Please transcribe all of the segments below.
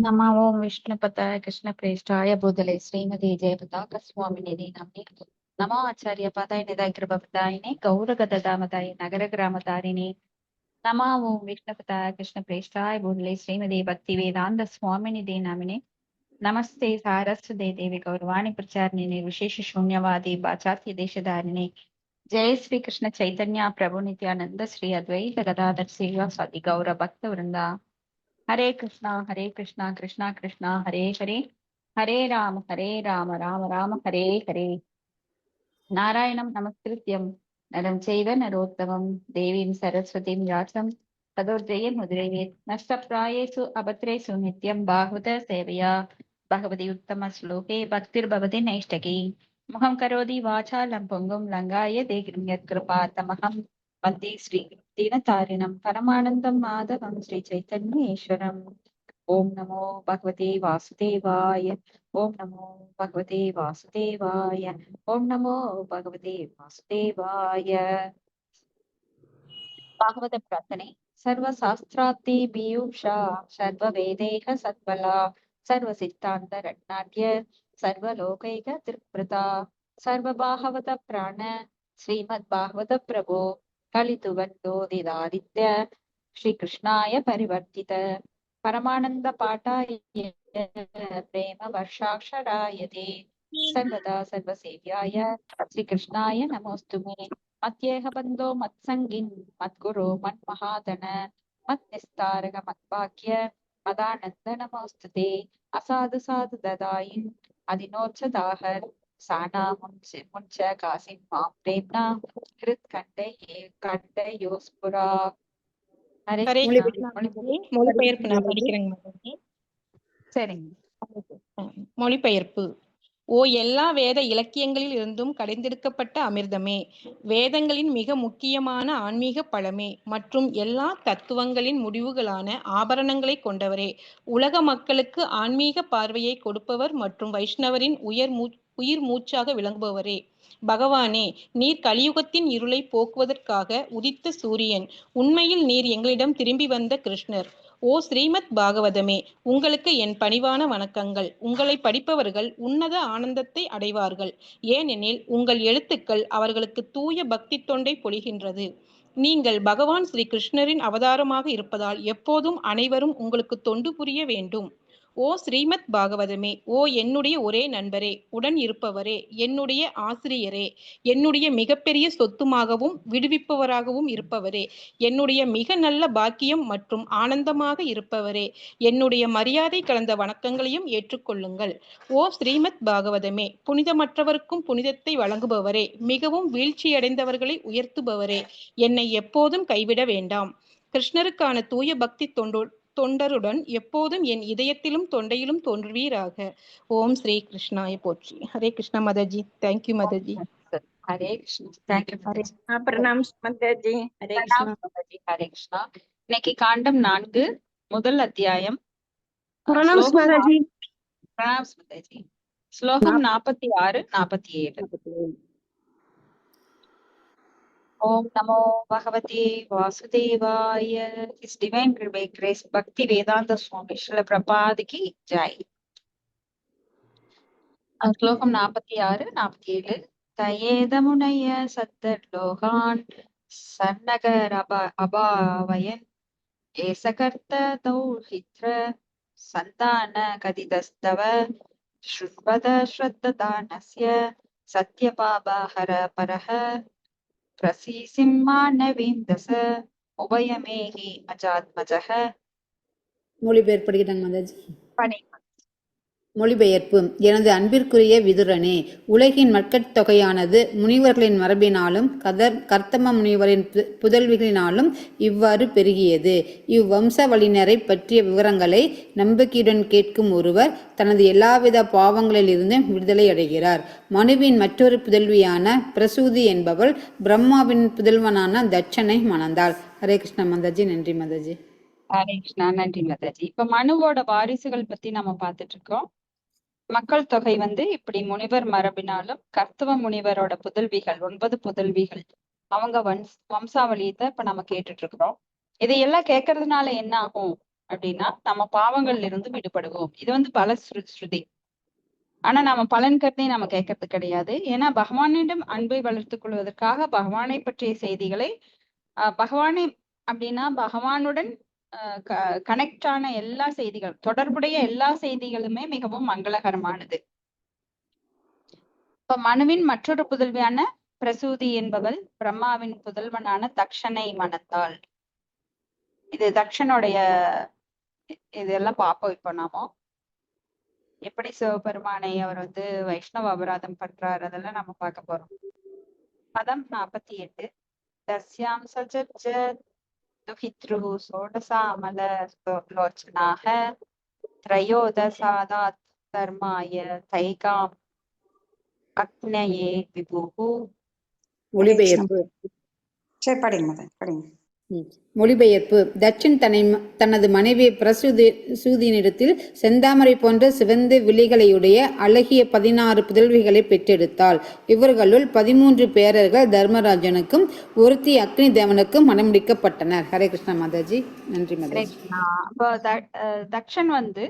नमः ओं विष्णुपताय कृष्णप्रेष्ठाय भूतले श्रीमती जयपताक स्वामिनिधि नमे नमो आचार्य पदाय निदाय कृपपदायिने गौरगदामताय नगर ग्रामतारिणे नमः ओं विष्णुपताय कृष्णप्रेष्ठाय भूतले श्रीमती भक्ति वेदांत स्वामिनिधि नामिने नमस्ते सारस्वते देवी गौरवाणी प्रचारिणे विशेष शून्यवादी वाचार्य देशधारिणे जय श्री कृष्ण चैतन्य प्रभु नित्यानंद श्री अद्वैत गदाधर श्रीवासादि गौर भक्त वृंदा हरे कृष्णा कृष्णा कृष्णा हरे हरे हरे राम राम राम हरे हरे नारायणं नमस्कृत्यं नरं चैव नरोत्तमं देवीं सरस्वतीं व्यासं तदोर्जये मुद्रयेत् नष्टप्रायेषु अभद्रेषु नित्यं बाहुत सेवया भगवति उत्तमश्लोके भक्तिर्भवति नैष्टकी मुखं करोति वाचालं पुङ्गुं लङ्घाय देहिं यत्कृपातमहं वन्दे श्रीदीनतारिणं परमानन्दं माधवं श्रीचैतन्येश्वरम् ओम नमो भगवते वासुदेवाय ओम नमो भगवते वासुदेवाय ओम नमो भगवते वासुदेवाय भागवत प्रार्थने सर्वशास्त्रार्थी पीयूषा सर्ववेदैः सद्बला सर्वसिद्धान्त रत्नाढ्य सर्वलोकैक तृप्ता सर्वभागवत प्राण श्रीमद्भागवत प्रभो कलितुवन्दोदिदादित्य श्रीकृष्णाय परिवर्तित परमानंद पाठाय प्रेम वर्षाक्षराय सर्वदा सर्वसेव्याय श्रीकृष्णाय नमोस्तुमे मत्येह बन्धो मत्सङ्गिन् मद्गुरो मन्महादन मत्निस्तारक मद्भाग्य मदानन्द नमोऽस्तुते असाधु साधु ददायिन् अधिनोच्चदाहर साना मुञ्च कासिन् मां प्रेम्णा हृत्कण्ठयोस्पुरा हरे ஹரே कृष्णा கிருஷ்ணா மாதாஜி. மொழிபெயர்ப்பு நான் படிக்கிறேங்க மாதாஜி. சரிங்க. மொழிபெயர்ப்பு. ஓ எல்லா வேத இலக்கியங்களில் இருந்தும் கடைந்தெடுக்கப்பட்ட அமிர்தமே, வேதங்களின் மிக முக்கியமான ஆன்மீக பழமே மற்றும் எல்லா தத்துவங்களின் முடிவுகளான ஆபரணங்களை கொண்டவரே, உலக மக்களுக்கு ஆன்மீக பார்வையை கொடுப்பவர் மற்றும் வைஷ்ணவரின் உயிர் மூச்சாக விளங்குபவரே, பகவானே, நீர் கலியுகத்தின் இருளை போக்குவதற்காக உதித்த சூரியன். உண்மையில் நீர் எங்களிடம் திரும்பி வந்த கிருஷ்ணர். ஓ ஸ்ரீமத் பாகவதமே, உங்களுக்கு என் பணிவான வணக்கங்கள். உங்களை படிப்பவர்கள் உன்னத ஆனந்தத்தை அடைவார்கள், ஏனெனில் உங்கள் எழுத்துக்கள் அவர்களுக்கு தூய பக்தி தொண்டை பொழிகின்றது. நீங்கள் பகவான் ஸ்ரீ கிருஷ்ணரின் அவதாரமாக இருப்பதால் எப்போதும் அனைவரும் உங்களுக்கு தொண்டு புரிய வேண்டும். ஓ ஸ்ரீமத் பாகவதமே, ஓ என்னுடைய ஒரே நண்பரே, உடன் இருப்பவரே, என்னுடைய ஆசிரியரே, என்னுடைய மிகப்பெரிய சொத்துமாகவும் விடுவிப்பவராகவும் இருப்பவரே, என்னுடைய மிக நல்ல பாக்கியம் மற்றும் ஆனந்தமாக இருப்பவரே, என்னுடைய மரியாதை கலந்த வணக்கங்களையும் ஏற்றுக்கொள்ளுங்கள். ஓ ஸ்ரீமத் பாகவதமே, புனிதமற்றவருக்கும் புனிதத்தை வழங்குபவரே, மிகவும் வீழ்ச்சியடைந்தவர்களை உயர்த்துபவரே, என்னை எப்போதும் கைவிட வேண்டாம். கிருஷ்ணருக்கான தூய பக்தி தொண்டருடன் எப்போதும் என் இதயத்திலும் தொண்டையிலும் தோன்றுவீராக. ஓம் ஸ்ரீ கிருஷ்ணாய போற்றி. ஹரே கிருஷ்ணா மாதாஜி. தேங்க்யூ மாதாஜி. हरे कृष्ण थैंक यू ஹரே பிரணாம் மாதாஜி. ஹரே கிருஷ்ணா. हरे कृष्णा இன்னைக்கு காண்டம் 4 முதல் அத்தியாயம் பிரணாம் மாதாஜி. பிரணாம் மாதாஜி. ஸ்லோகம் 46 47. ओम नमो भगवते वासुदेवाय. His divine grace Bhakti Vedanta Swami Srila Prabhupada की जय. ஸ்லோகம் 46 47. தயேதமுனைய சத்தர்லோகான் சன்னகர் அபாவயன் ஏசகர்த்த தௌஹித்ர சந்தான கதிதஸ்தவ ஸ்ருத்வத ஸ்ரத்ததானஸ்ய சத்யபாபஹர பரஹ பிரசீசிம்மானவீந்தச உபயமேஹி அஜாத்மஜஹ. மொழிபெயர்ப்படுகிறாங்க மாதாஜி. பணி மொழிபெயர்ப்பு. எனது அன்பிற்குரிய விதுரனே, உலகின் மக்கட்தொகையானது முனிவர்களின் மரபினாலும் கர்த்தம முனிவரின் புதல்விகளினாலும் இவ்வாறு பெருகியது. இவ்வம்சவழியினரை பற்றிய விவரங்களை நம்பிக்கையுடன் கேட்கும் ஒருவர் தனது எல்லாவித பாவங்களிலிருந்து விடுதலை அடைகிறார். மனுவின் மற்றொரு புதல்வியான பிரசூதி என்பவள் பிரம்மாவின் புதல்வனான தட்சனை மணந்தாள். ஹரே கிருஷ்ணா மாதாஜி. நன்றி மாதாஜி. ஹரே கிருஷ்ணா. நன்றி மாதாஜி. இப்ப மனுவோட வாரிசுகள் பத்தி நம்ம பார்த்துட்டு இருக்கோம். மக்கள் தொகை இப்படி முனிவர் மரபினாலும் கர்த்தவ முனிவரோட புதல்விகள் 9 புதல்விகள் அவங்க வம்சாவளியத்தை இப்ப நம்ம கேட்டுட்டு இருக்கிறோம். இதையெல்லாம் கேட்கறதுனால என்ன ஆகும் அப்படின்னா நம்ம பாவங்கள்ல இருந்து விடுபடுவோம். இது வந்து பல ஸ்ருதி. ஆனா நம்ம பலன் கருதி நம்ம கேட்கறது கிடையாது. ஏன்னா பகவானிடம் அன்பை வளர்த்துக் கொள்வதற்காக பகவானை பற்றிய செய்திகளை பகவானை அப்படின்னா பகவானுடன் கனெக்ட் ஆன எல்லா செய்திகள், தொடர்புடைய எல்லா செய்திகளுமே மிகவும் மங்களகரமானது. இப்ப மனுவின் மற்றொரு புதல்வியான பிரசூதி என்பவள் பிரம்மாவின் புதல்வனான தக்ஷனை மணத்தாள். இது தக்ஷனுடைய இதெல்லாம் பார்ப்போம். இப்ப நாம எப்படி சிவபெருமானை அவர் வந்து வைஷ்ணவ அபராதம் பண்றாரு அதெல்லாம் நம்ம பார்க்க போறோம். பதம் 48. தஸ்யாம் சஜ்ஜ துஹித்ருஹு சோடசாமல லோச்சனாக த்ரயோதசாதாத் தர்மாய தைகாம் அக்னயே விபுஹு. மொழிபெயர்ப்பு. சரி, படிங்க மதன், படிங்க. மொழிபெயர்ப்பு. தட்சன் தனது மனைவி பிரசூதியினிடத்தில் செந்தாமரை போன்ற சிவந்த விழிகளையுடைய அழகிய 16 புதல்விகளை பெற்றெடுத்தாள். இவர்களுள் 13 பேரர்கள் தர்மராஜனுக்கும் ஒருத்தி அக்னி தேவனுக்கும் மணமுடிக்கப்பட்டனர். ஹரே கிருஷ்ணா மாதாஜி. நன்றி மாதாஜி. அப்போ தக்ஷன் வந்து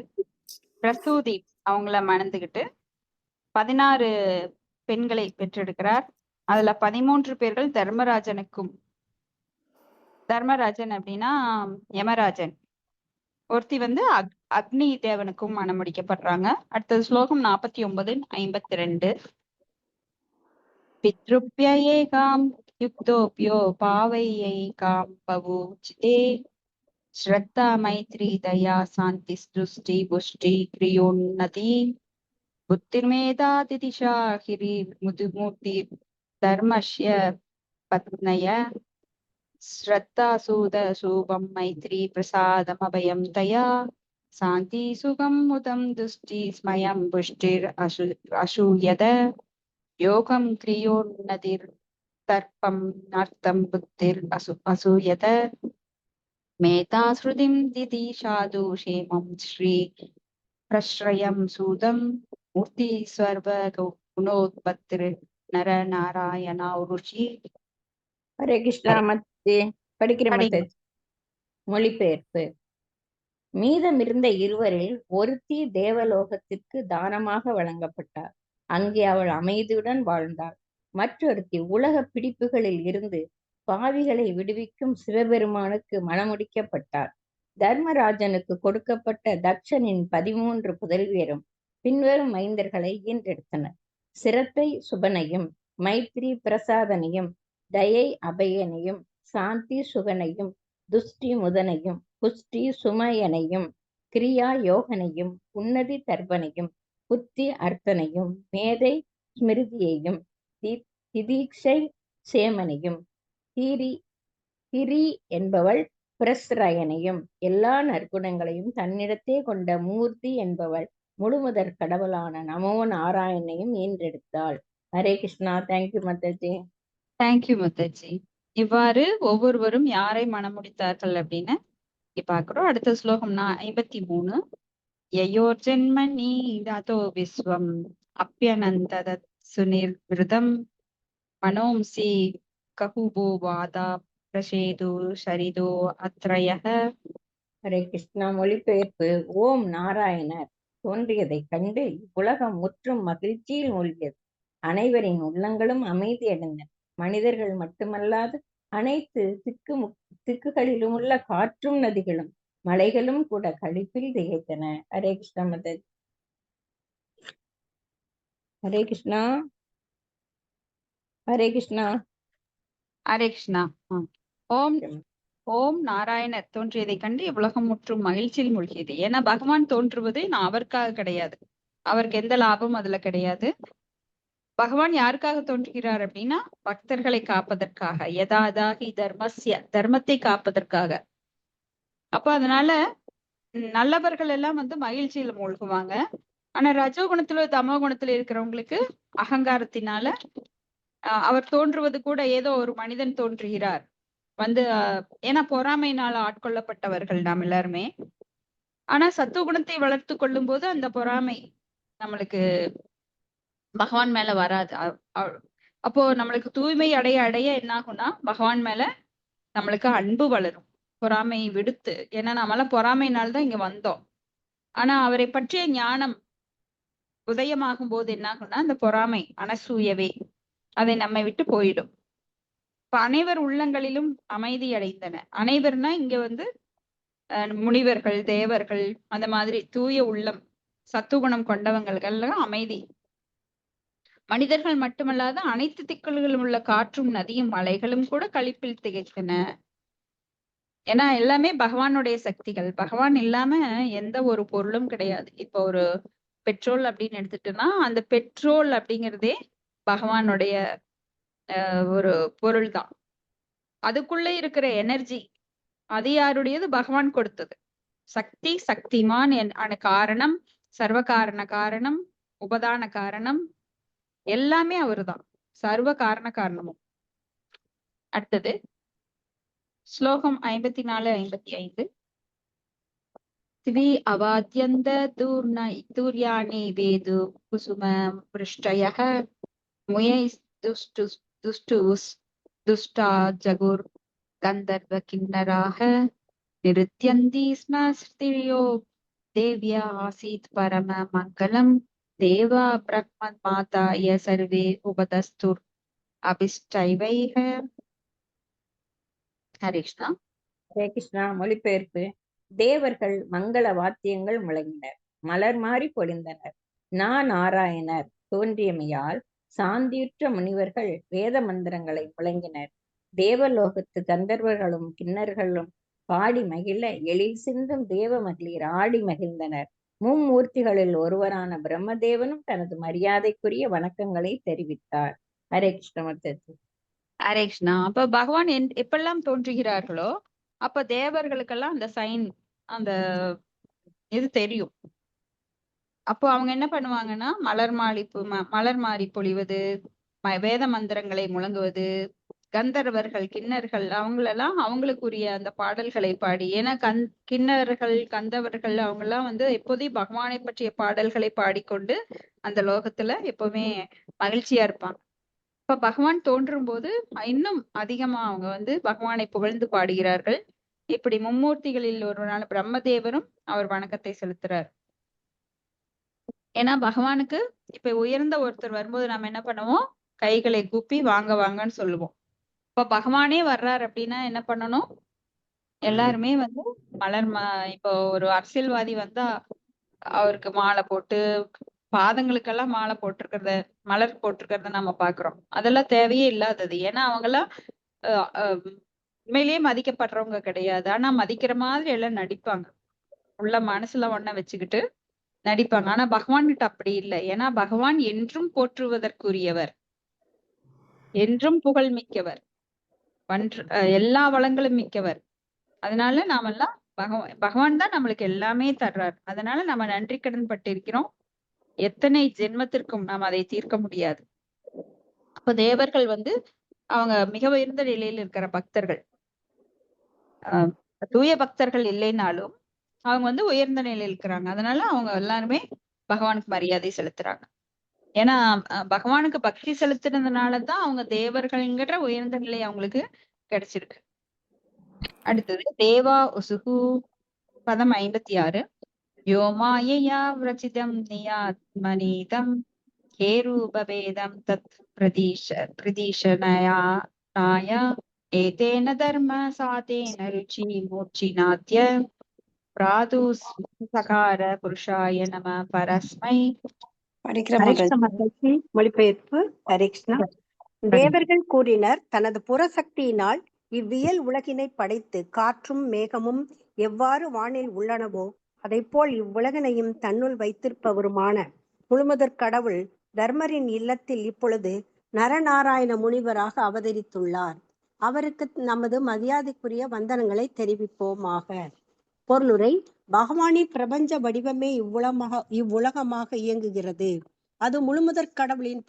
பிரசூதி அவங்கள மணந்துகிட்டு 16 பெண்களை பெற்றெடுக்கிறார். அதுல 13 பேர்கள் தர்மராஜனுக்கும். தர்மராஜன் அப்படின்னா யமராஜன். ஒருத்தி வந்து அக்னி தேவனுக்கும் மணமுடிக்கப்படுறாங்க. அடுத்தது ஸ்லோகம் 49-52. பித்ருப்ய ஏகாம் யுக்தோப்யோ பாவையைகாம் பவூச்சிதே ஸ்ரத்தா மைத்ரி தயா சாந்தி ஸ்ருஷ்டி புஷ்டி கிரியோன்னதி புத்திர்மேதா திதிஷா ஹிரி முதுமூர்த்தி தர்மஷ்ய பத்னய ஸ்ரத்தா சூத சூபம் மைத்ரி பிரசாதம் அபயம் தயா சாந்தி சுகம் முதம் துஷ்டி ஸ்மயம் புஷ்டிர் அசூயத யோகம் கிரியோன்னதிர் தர்ப்பம் அர்த்தம் புத்திர் அசூயத மேதா ஸ்ருதிம் திதிஷாது க்ஷேமம் ஸ்ரீ பிரஸ்ரயம் சூதம் மூர்த்தி ஸ்வர்வ குணோத்பத்திர் நர நாராயணா ருஷி. ஹரே கிருஷ்ணா மத்தே. படிக்கிற மத்தே. மொழிபெயர்ப்பு. மீதமிருந்த இருவரில் ஒருத்தி தேவலோகத்திற்கு தானமாக வழங்கப்பட்டார். அங்கே அவள் அமைதியுடன் வாழ்ந்தாள். மற்றொருத்தி உலக பிடிப்புகளில் இருந்து பாவிகளை விடுவிக்கும் சிவபெருமானுக்கு மணமுடிக்கப்பட்டார். தர்மராஜனுக்கு கொடுக்கப்பட்ட தக்ஷனின் 13 புதல்வியரும் பின்வரும் மைந்தர்களை ஈன்றெடுத்தனர். சிரத்தை சுபனையும், மைத்ரி பிரசாதனையும், தயை அபயனையும், சாந்தி சுகனையும், துஷ்டி முதனையும், புஷ்டி சுமயனையும், கிரியா யோகனையும், உன்னதி தர்பனையும், புத்தி அர்த்தனையும், மேதை ஸ்மிருதியையும், திதீக்ஷை சேமனையும், திரி என்பவள் பிரஸ்ரயனையும், எல்லா நற்குணங்களையும் தன்னிடத்தே கொண்ட மூர்த்தி என்பவள் முழுமுதற் கடவுளான நமோ நாராயணையும் ஈன்றெடுத்தாள். ஹரே கிருஷ்ணா. தேங்க்யூ மத்தாஜி. தேங்க்யூ மத்தாஜி. இவ்வாறு ஒவ்வொருவரும் யாரை மணமுடித்தார்கள் அப்படின்னு பாக்குறோம். அடுத்த ஸ்லோகம் 53. யயோர் ஜென்மனி ரதோ விஸ்வம் அப்யனந்தத சுனிர்விருதம் மனோம்சி கஹுபோ வாதா பிரசேது ஷரிதோ அத்ரயஹ. ஹரே கிருஷ்ணா. மொழிபெயர்ப்பு. ஓம் நாராயணர் தோன்றியதைக் கண்டு உலகம் முற்றும் மகிழ்ச்சியில் மூழ்கியது. அனைவரின் உள்ளங்களும் அமைதியடைந்தன. மனிதர்கள் மட்டுமல்லாது அனைத்து திக்குகளிலும் உள்ள காற்றும் நதிகளும் மலைகளும் கூட களிப்பில் திகைத்தன. ஹரே கிருஷ்ணா மதன். ஹரே கிருஷ்ணா. ஹரே கிருஷ்ணா. ஹரே கிருஷ்ணா. ஓம் நாராயணர் தோன்றியதை கண்டு உலகம் முற்றும் மகிழ்ச்சியில் மூழ்கியது. ஏன்னா பகவான் தோன்றுவது அவருக்காக கிடையாது, அவருக்கு எந்த லாபமும் அதுல கிடையாது. பகவான் யாருக்காக தோன்றுகிறார் அப்படின்னா பக்தர்களை காப்பதற்காக, யதாதாகி தர்மஸ்ய, தர்மத்தை காப்பதற்காக. அப்ப அதனால நல்லவர்கள் எல்லாம் வந்து மகிழ்ச்சியில மூழ்குவாங்க. ஆனா ரஜோகுணத்துல தமோ குணத்துல இருக்கிறவங்களுக்கு அகங்காரத்தினால அவர் தோன்றுவது கூட ஏதோ ஒரு மனிதன் தோன்றுகிறார் வந்து ஏன்னா பொறாமையினால ஆட்கொள்ளப்பட்டவர்கள் நாம் எல்லாருமே. ஆனா சத்துவகுணத்தை வளர்த்து கொள்ளும் போது அந்த பொறாமை நம்மளுக்கு பகவான் மேல வராது. அப்போ நம்மளுக்கு தூய்மை அடைய அடைய என்ன ஆகும்னா பகவான் மேல நம்மளுக்கு அன்பு வளரும். பொறாமையை விடுத்து, ஏன்னா நம்மளாம் பொறாமையினால்தான் இங்க வந்தோம். ஆனா அவரை பற்றிய ஞானம் உதயமாகும் போது என்ன ஆகும்னா, அந்த பொறாமை அனசூயவே அதை நம்மை விட்டு போயிடும். இப்ப அனைவர் உள்ளங்களிலும் அமைதி அடைந்தன. அனைவர்னா இங்க வந்து முனிவர்கள், தேவர்கள், அந்த மாதிரி தூய உள்ளம், சத்துவகுணம் கொண்டவங்கள்லாம் அமைதி. மனிதர்கள் மட்டுமல்லாத அனைத்து திக்குகளிலும் உள்ள காற்றும், நதியும், மலைகளும் கூட களிப்பில் திகைத்தன. ஏன்னா எல்லாமே பகவானுடைய சக்திகள். பகவான் இல்லாம எந்த ஒரு பொருளும் கிடையாது. இப்போ ஒரு பெட்ரோல் அப்படின்னு எடுத்துட்டோம்னா, அந்த பெட்ரோல் அப்படிங்கிறதே பகவானுடைய ஒரு பொருள் தான். அதுக்குள்ள இருக்கிற எனர்ஜி அது யாருடையது? பகவான் கொடுத்தது. சக்தி, சக்திமான் காரணம், சர்வ காரணம், உபதான காரணம், எல்லாமே அவருதான். சர்வ காரணமும். அடுத்தது ஸ்லோகம் 54-55. திவி அவாத்யந்த தூர்யாணி வேது குசும பிருஷ்டயः முயைஸ்துஷ்டுஸ் துஷ்டா ஜகுர் கந்தர்வ கிண்ணராக நிருத்யந்தி ஸ்ம ஸ்திரியோ தேவ்யா ஆசீத் பரம மங்களம் தேவா பிரம்மன் மாதாய சர்வே உபதஸ்துர் அபிஷ்டைவைஹ. ஹரே கிருஷ்ணா. ஹரே கிருஷ்ணா. மொழிபெயர்ப்பு. தேவர்கள் மங்கள வாத்தியங்கள் முழங்கினர், மலர் மாறி பொழிந்தனர். நாராயணர் தோன்றியமையால் சாந்தியுற்ற முனிவர்கள் வேத மந்திரங்களை முழங்கினர். தேவலோகத்து கந்தர்வர்களும் கிண்ணர்களும் பாடி மகிழ எழில் சிந்தும் தேவ மகளிர் ஆடி மகிழ்ந்தனர். மும்மூர்த்திகளில் ஒருவரான பிரம்மதேவனும் தனது மரியாதைக்குரிய வணக்கங்களை தெரிவித்தார். ஹரே கிருஷ்ணமூர்த்தி. ஹரே கிருஷ்ணா. அப்ப பகவான் எப்பெல்லாம் தோன்றுகிறார்களோ அப்ப தேவர்களுக்கெல்லாம் அந்த சைன், அந்த இது தெரியும். அப்போ அவங்க என்ன பண்ணுவாங்கன்னா, மலர் மாறி பொழிவது, வேத மந்திரங்களை முழங்குவது, கந்தர்வர்கள், கிண்ணர்கள் அவங்களெல்லாம் அவங்களுக்குரிய அந்த பாடல்களை பாடி, ஏன்னா கிண்ணர்கள், கந்தவர்கள் அவங்க எல்லாம் வந்து எப்போதையும் பகவானை பற்றிய பாடல்களை பாடிக்கொண்டு அந்த லோகத்துல எப்பவுமே மகிழ்ச்சியா இருப்பாங்க. இப்ப பகவான் தோன்றும் போது இன்னும் அதிகமா அவங்க வந்து பகவானை புகழ்ந்து பாடுகிறார்கள். இப்படி மும்மூர்த்திகளில் ஒருவரான பிரம்மதேவரும் அவர் வணக்கத்தை செலுத்துறார். ஏன்னா பகவானுக்கு இப்ப உயர்ந்த ஒருத்தர் வரும்போது நம்ம என்ன பண்ணுவோம்? கைகளை கூப்பி வாங்க வாங்கன்னு சொல்லுவோம். இப்ப பகவானே வர்றார் அப்படின்னா என்ன பண்ணணும்? எல்லாருமே வந்து இப்போ ஒரு அரசியல்வாதி வந்தா அவருக்கு மாலை போட்டு, பாதங்களுக்கெல்லாம் மாலை போட்டிருக்கிறத, மலர் போட்டிருக்கிறத நம்ம பாக்குறோம். அதெல்லாம் தேவையே இல்லாதது. ஏன்னா அவங்கெல்லாம் உண்மையிலேயே மதிக்கப்படுறவங்க கிடையாது. ஆனா மதிக்கிற மாதிரி எல்லாம் நடிப்பாங்க. உள்ள மனசுல ஒண்ண வச்சுக்கிட்டு நடிப்பாங்க. ஆனா பகவான் கிட்ட அப்படி இல்லை. ஏன்னா பகவான் என்றும் போற்றுவதற்குரியவர், என்றும் புகழ் மிக்கவர், எல்லா வளங்களும் மிக்கவர். அதனால நாமெல்லாம் பகவான் தான் நம்மளுக்கு எல்லாமே தர்றார். அதனால நம்ம நன்றி கடன் பட்டிருக்கிறோம். எத்தனை ஜென்மத்திற்கும் நாம் அதை தீர்க்க முடியாது. அப்ப தேவர்கள் வந்து அவங்க மிக உயர்ந்த நிலையில் இருக்கிற பக்தர்கள், தூய பக்தர்கள் இல்லைனாலும் அவங்க வந்து உயர்ந்த நிலையில் இருக்கிறாங்க. அதனால அவங்க எல்லாருமே பகவானுக்கு மரியாதை செலுத்துறாங்க. ஏன்னா பகவானுக்கு பக்தி செலுத்துறதுனாலதான் அவங்க தேவர்கள்ங்கிற உயர்ந்த நிலை அவங்களுக்கு கிடைச்சிருக்கு. அடுத்தது தேவா உசுகு, பதம் 56. யோமாயையா விரச்சிதம் நியாத்மனீதம் கேரூபவேதம் தத் பிரதீஷனயா ஏதேன தர்ம சாதேன ருச்சி மூர்ச்சிநாத்ய பிராதுஸ்சகார புருஷாய நம பரஸ்மை. படிக்கிற மொழிபெயர்ப்பு. ஹரே கிருஷ்ணா. தேவர்கள் கூறினர், தனது புறசக்தியினால் இவ்வியல் உலகினை படைத்து காற்றும் மேகமும் எவ்வாறு வானில் உள்ளனவோ அதைப்போல் இவ்வுலகினையும் தன்னுள் வைத்திருப்பவருமான முழுமுதற் கடவுள் தர்மரின் இல்லத்தில் இப்பொழுது நரநாராயண முனிவராக அவதரித்துள்ளார். அவருக்கு நமது மரியாதைக்குரிய வந்தனங்களை தெரிவிப்போமாக. பொருளுரை. பகவானின் பிரபஞ்ச வடிவமே இவ்வுலகமாக இயங்குகிறது. அது முழுமுதற் கடவுளின்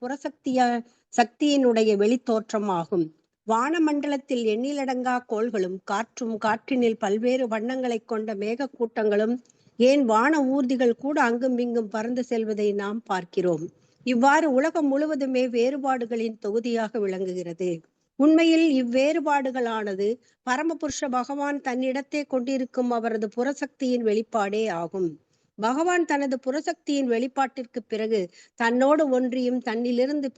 சக்தியினுடைய வெளித்தோற்றம் ஆகும். வானமண்டலத்தில் எண்ணிலடங்கா கோள்களும் காற்றும், காற்றினில் பல்வேறு வண்ணங்களை கொண்ட மேக கூட்டங்களும், ஏன் வான ஊர்திகள் கூட அங்கும் இங்கும் பறந்து செல்வதை நாம் பார்க்கிறோம். இவ்வாறு உலகம் முழுவதுமே வேறுபாடுகளின் தொகுதியாக விளங்குகிறது. உண்மையில் இவ்வேறுபாடுகளானது பரமபுருஷ பகவான் தன்னிடத்தே கொண்டிருக்கும் அவரது புறசக்தியின் வெளிப்பாடே ஆகும். பகவான் தனது புறசக்தியின் வெளிப்பாட்டிற்கு பிறகு தன்னோடு ஒன்றியும் தன்னிலிருந்து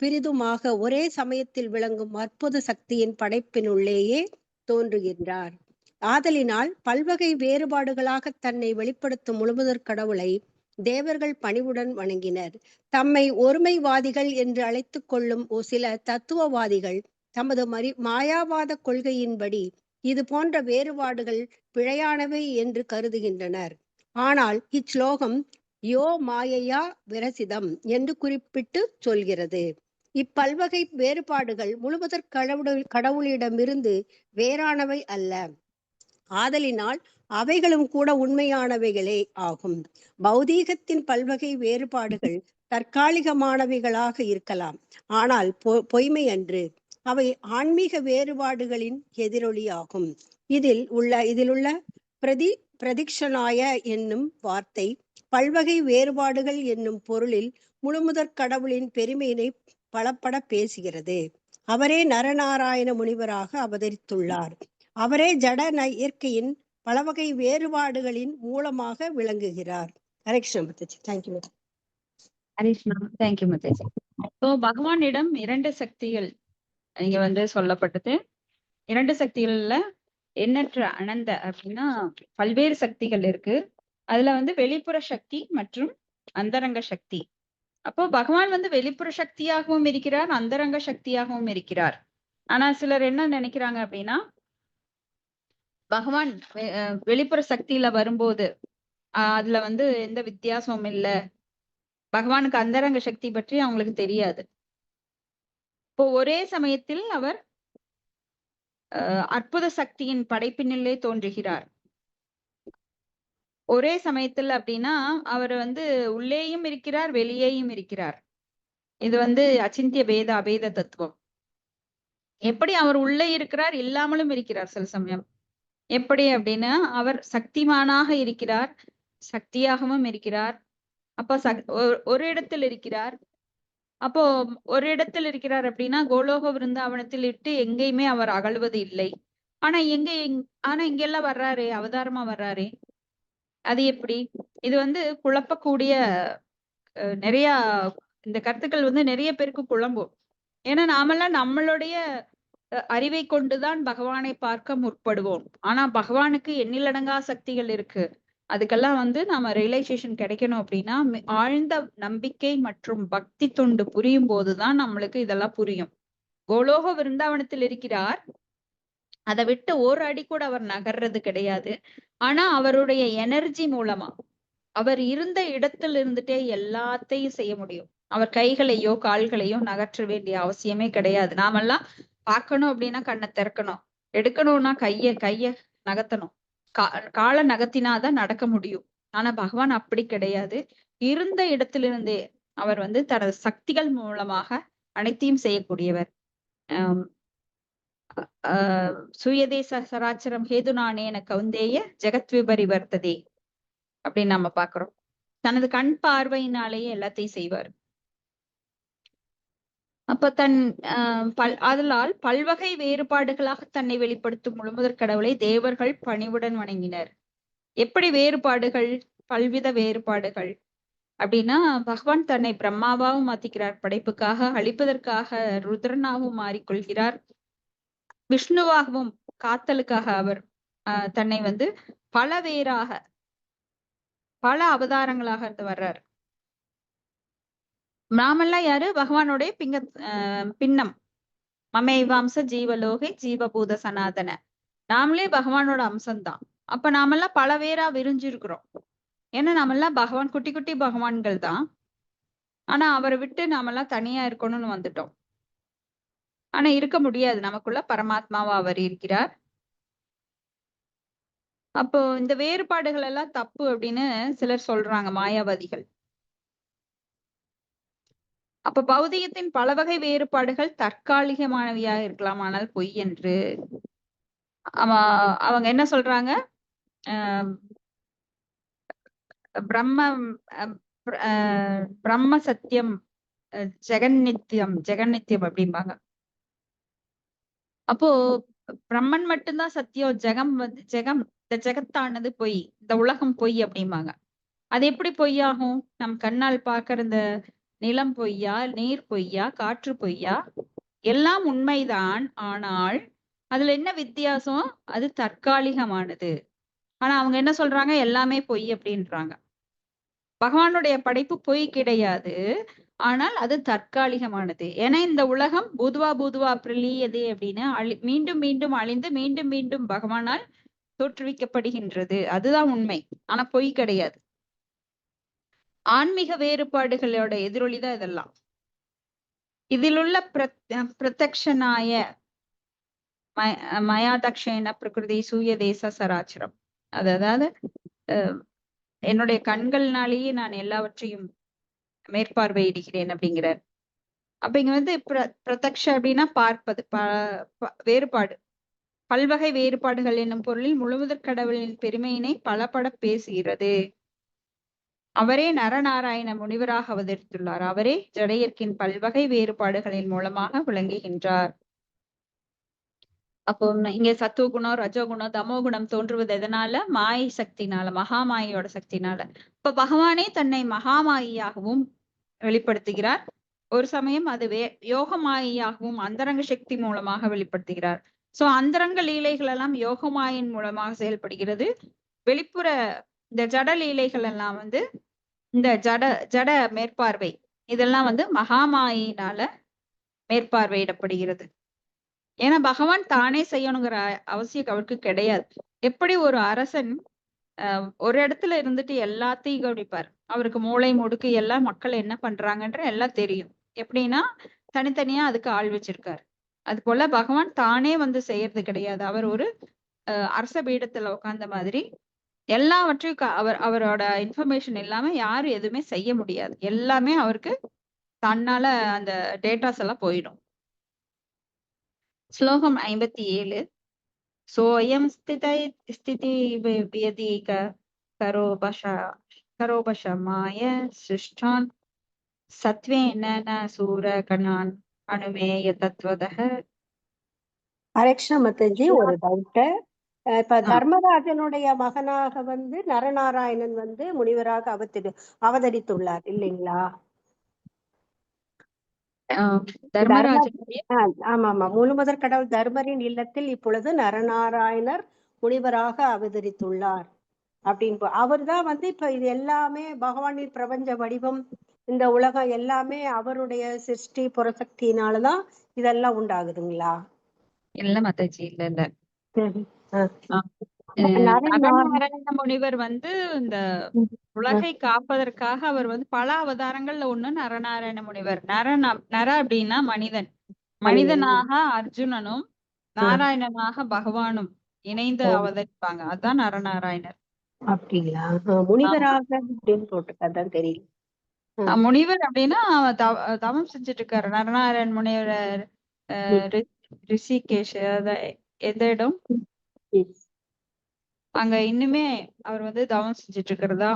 பிரிதுமாக ஒரே சமயத்தில் விளங்கும் அற்புத சக்தியின் படைப்பினுள்ளேயே தோன்றுகின்றார். ஆதலினால் பல்வகை வேறுபாடுகளாக தன்னை வெளிப்படுத்தும் முழுமுதற் கடவுளை தேவர்கள் பணிவுடன் வணங்கினர். தம்மை ஒருமைவாதிகள் என்று அழைத்துக் கொள்ளும் சில தத்துவவாதிகள் தமது மாயாவாத கொள்கையின்படி இது போன்ற வேறுபாடுகள் பிழையானவை என்று கருதுகின்றனர். ஆனால் இச்லோகம் யோ மாயையா விரசிதம் என்று குறிப்பிட்டு சொல்கிறது. இப்பல்வகை வேறுபாடுகள் முழுவதற் கடவுளிடமிருந்து வேறானவை அல்ல. ஆதலினால் அவைகளும் கூட உண்மையானவைகளே ஆகும். பௌதீகத்தின் பல்வகை வேறுபாடுகள் தற்காலிகமானவைகளாக இருக்கலாம், ஆனால் பொய்மை அன்று. அவை ஆன்மீக வேறுபாடுகளின் எதிரொலி ஆகும். இதிலுள்ள பிரதிக்ஷனாய என்னும் வார்த்தை பல்வகை வேறுபாடுகள் என்னும் பொருளில் முழுமுதற் கடவுளின் பெருமையினை பலப்பட பேசுகிறது. அவரே நரநாராயண முனிவராக அவதரித்துள்ளார். அவரே ஜட இயற்கையின் பலவகை வேறுபாடுகளின் மூலமாக விளங்குகிறார். ஹரே கிருஷ்ணா முத்தஜி. தேங்க்யூ. ஹரிஷ்ணா, தேங்க்யூ முத்தேஜி. ஸோ பகவானிடம் 2 சக்திகள் இங்க சொல்லப்பட்டது. 2 சக்திகள்ல எண்ணற்ற அனந்த அப்படின்னா பல்வேறு சக்திகள் இருக்கு. அதுல வெளிப்புற சக்தி மற்றும் அந்தரங்க சக்தி. அப்போ பகவான் வெளிப்புற சக்தியாகவும் இருக்கிறார், அந்தரங்க சக்தியாகவும் இருக்கிறார். ஆனா சிலர் என்ன நினைக்கிறாங்க அப்படின்னா, பகவான் வெளிப்புற சக்தியில வரும்போது அதுல எந்த வித்தியாசமும் இல்ல, பகவானுக்கு அந்தரங்க சக்தி பற்றி அவங்களுக்கு தெரியாது. இப்போ ஒரே சமயத்தில் அவர் அற்புத சக்தியின் படைப்பினிலே தோன்றுகிறார். ஒரே சமயத்தில் அப்படின்னா அவர் உள்ளேயும் இருக்கிறார், வெளியேயும் இருக்கிறார். இது அச்சிந்திய பேத அபேத தத்துவம். எப்படி அவர் உள்ளே இருக்கிறார், இல்லாமலும் இருக்கிறார் சில சமயம். எப்படி அப்படின்னா அவர் சக்திமானாக இருக்கிறார், சக்தியாகவும் இருக்கிறார். அப்ப ஒரு இடத்தில் இருக்கிறார். அப்போ ஒரு இடத்தில் இருக்கிறார் அப்படின்னா கோலோக விருந்தாவனத்தில் இட்டு எங்கேயுமே அவர் அகழ்வது இல்லை. ஆனா இங்கெல்லாம் வர்றாரு, அவதாரமா வர்றாரு. அது எப்படி? இது குழப்பக்கூடிய நிறைய இந்த கருத்துக்கள் நிறைய பேருக்கு குழம்பும். ஏன்னா நாமெல்லாம் நம்மளுடைய அறிவை கொண்டுதான் பகவானை பார்க்க முற்படுவோம். ஆனா பகவானுக்கு எண்ணிலடங்கா சக்திகள் இருக்கு. அதுக்கெல்லாம் நாம ரியலைசேஷன் கிடைக்கணும் அப்படின்னா ஆழ்ந்த நம்பிக்கை மற்றும் பக்தி தொண்டு புரியும் போதுதான் நம்மளுக்கு இதெல்லாம் புரியும். கோலோக விருந்தாவனத்தில் இருக்கிறார், அதை விட்டு ஒரு அடி கூட அவர் நகர்றது கிடையாது. ஆனா அவருடைய எனர்ஜி மூலமா அவர் இருந்த இடத்தில் இருந்துட்டே எல்லாத்தையும் செய்ய முடியும். அவர் கைகளையோ கால்களையோ நகற்ற வேண்டிய அவசியமே கிடையாது. நாமெல்லாம் பார்க்கணும் அப்படின்னா கண்ணை திறக்கணும், எடுக்கணும்னா கைய நகர்த்தணும், காலை நகர்த்தினாதான் நடக்க முடியும். ஆனா பகவான் அப்படி கிடையாது. இருந்த இடத்திலிருந்தே அவர் தனது சக்திகள் மூலமாக அனைத்தையும் செய்யக்கூடியவர். சுயதேச சராச்சரம் ஹேதுநானேன கவுந்தேய ஜெகத் விபரிவர்த்ததே அப்படின்னு நம்ம பாக்குறோம். தனது கண் பார்வையினாலேயே எல்லாத்தையும் செய்வார். அப்ப அதனால் பல்வகை வேறுபாடுகளாக தன்னை வெளிப்படுத்தும் முழுமுதற் கடவுளை தேவர்கள் பணிவுடன் வணங்கினர். எப்படி வேறுபாடுகள்? பல்வித வேறுபாடுகள் அப்படின்னா பகவான் தன்னை பிரம்மாவாகவும் மாத்திக்கிறார், படைப்புக்காக அழிப்பதற்காக ருத்ரனாகவும் மாறிக்கொள்கிறார், விஷ்ணுவாகவும் காத்தலுக்காக அவர் தன்னை பல வேறாக பல அவதாரங்களாக வர்றார். நாமெல்லாம் யாரு? பகவானுடைய பின்னம். மமேவாம்ச ஜீவலோகை ஜீவபூத சனாதன. நாமளே பகவானோட அம்சம்தான். அப்ப நாமெல்லாம் பல பேரா விரிஞ்சிருக்கிறோம். ஏன்னா நாமெல்லாம் பகவான் குட்டி குட்டி பகவான்கள் தான். ஆனா அவரை விட்டு நாமெல்லாம் தனியா இருக்கணும்னு வந்துட்டோம். ஆனா இருக்க முடியாது, நமக்குள்ள பரமாத்மாவா அவர் இருக்கிறார். அப்போ இந்த வேறுபாடுகள் எல்லாம் தப்பு அப்படின்னு சிலர் சொல்றாங்க, மாயாவாதிகள். அப்ப பௌதிகத்தின் பல வகை வேறுபாடுகள் தற்காலிகமானவையாக இருக்கலாம், ஆனால் பொய் என்று அவங்க என்ன சொல்றாங்க? பிரம்ம சத்தியம் ஜெகன்நித்தியம் அப்படிம்பாங்க. அப்போ பிரம்மன் மட்டும்தான் சத்தியம், இந்த ஜெகத்தானது பொய், இந்த உலகம் பொய் அப்படிம்பாங்க. அது எப்படி பொய்யாகும்? நம் கண்ணால் பார்க்கிற இந்த நிலம் பொய்யா, நீர் பொய்யா, காற்று பொய்யா? எல்லாம் உண்மைதான். ஆனால் அதுல என்ன வித்தியாசம்? அது தற்காலிகமானது. ஆனா அவங்க என்ன சொல்றாங்க? எல்லாமே பொய் அப்படின்றாங்க. பகவானுடைய படைப்பு பொய் கிடையாது. ஆனால் அது தற்காலிகமானது. ஏன்னா இந்த உலகம் பூதுவா பிரளீயதே அப்படின்னு மீண்டும் மீண்டும் அழிந்து மீண்டும் மீண்டும் பகவானால் தோற்றுவிக்கப்படுகின்றது. அதுதான் உண்மை. ஆனா பொய் கிடையாது. ஆன்மீக வேறுபாடுகளோட எதிரொலிதான் இதெல்லாம். இதிலுள்ள பிரத்யக்ஷனாய மயாதக்ஷேன பிரகிருதி சூய தேச சராச்சரம். அதாவது என்னுடைய கண்கள்னாலேயே நான் எல்லாவற்றையும் மேற்பார்வையிடுகிறேன் அப்படிங்கிறார். அப்ப இங்க வந்து பிரத்யக்ஷ அப்படின்னா பார்ப்பது, வேறுபாடு, பல்வகை வேறுபாடுகள் என்னும் பொருளில் முழுமுதற் கடவுளின் பெருமையினை பலபட பேசுகிறது. அவரே நரநாராயண முனிவராக அவதரித்துள்ளார். அவரே ஜடையர்க்கின் பல்வகை வேறுபாடுகளின் மூலமாக விளங்குகின்றார். அப்போ இங்க சத்துவகுணம், ரஜோகுணம், தமோகுணம் தோன்றுவது எதனால? மாயை சக்தினால, மகாமாயோட சக்தினால. இப்ப பகவானே தன்னை மகாமாயியாகவும் வெளிப்படுத்துகிறார். ஒரு சமயம் அது யோகமாயியாகவும் அந்தரங்க சக்தி மூலமாக வெளிப்படுத்துகிறார். சோ அந்தரங்க லீலைகள் எல்லாம் யோகமாயின் மூலமாக செயல்படுகிறது. வெளிப்புற இந்த ஜட லீலைகள் எல்லாம் வந்து இந்த ஜட மேற்பார்வை இதெல்லாம் வந்து மகாமாயினால மேற்பார்வையிடப்படுகிறது. ஏன்னா பகவான் தானே செய்யணுங்கிற அவசியம் அவருக்கு கிடையாது. எப்படி ஒரு அரசன் ஒரு இடத்துல இருந்துட்டு எல்லாத்தையும் கவனிப்பார். அவருக்கு மூளை முடுக்கு எல்லாம் மக்கள் என்ன பண்றாங்கன்ற எல்லாம் தெரியும். எப்படின்னா தனித்தனியா அதுக்கு ஆள் வச்சிருக்காரு. அது போல பகவான் தானே வந்து செய்யறது கிடையாது. அவர் ஒரு அரச பீடத்துல உட்கார்ந்த மாதிரி எல்லாவற்றையும் அவரோட இன்ஃபர்மேஷன் இல்லாம யாரும் எதுவுமே செய்ய முடியாது. எல்லாமே அவருக்கு தன்னால அந்த டேட்டாஸ் எல்லாம் போயிடும். ஸ்லோகம் 57. சோயம் ஸ்திதி வியதீக கரோபஷமாய சிருஷ்டான் சத்வேன ந சூர கணான் அனுமேய தத்வதः. ஹரேகிருஷ்ண மத்தஜி, ஒரு டவுட். இப்ப தர்மராஜனுடைய மகனாக வந்து நரநாராயணன் வந்து முனிவராக அவதரித்துள்ளார் இல்லைங்களா? ஆமா ஆமா, முழுமுதற் கடவுள் தர்மரின் இல்லத்தில் இப்பொழுது நரநாராயணர் முனிவராக அவதரித்துள்ளார் அப்படின்னு அவர் தான் வந்து இப்ப இது எல்லாமே பகவானின் பிரபஞ்ச வடிவம், இந்த உலகம் எல்லாமே அவருடைய சிருஷ்டி புறசக்தியினாலதான் இதெல்லாம் உண்டாகுதுங்களா? இல்ல மாதாஜி, இல்ல. நரநாராயண முனிவர் வந்து இந்த உலகை காப்பதற்காக அவர் வந்து பல அவதாரங்கள்ல ஒண்ணு நரநாராயண முனிவர். நர அப்படின்னா மனிதன். மனிதனாக அர்ஜுனனும் நாராயணனாக பகவானும் இணைந்து அவதரிப்பாங்க. அதான் நரநாராயணர். அப்படிங்களா? முனிவராக அப்படின்னு போட்டுக்காதான் தெரியல. முனிவர் அப்படின்னா தவம் செஞ்சுட்டு இருக்காரு. நரநாராயண முனிவர் ரிஷிகேஷ் எந்த இடம் அங்க இன்னுமே அவர் வந்து தவம் செஞ்சுட்டு இருக்கிறதா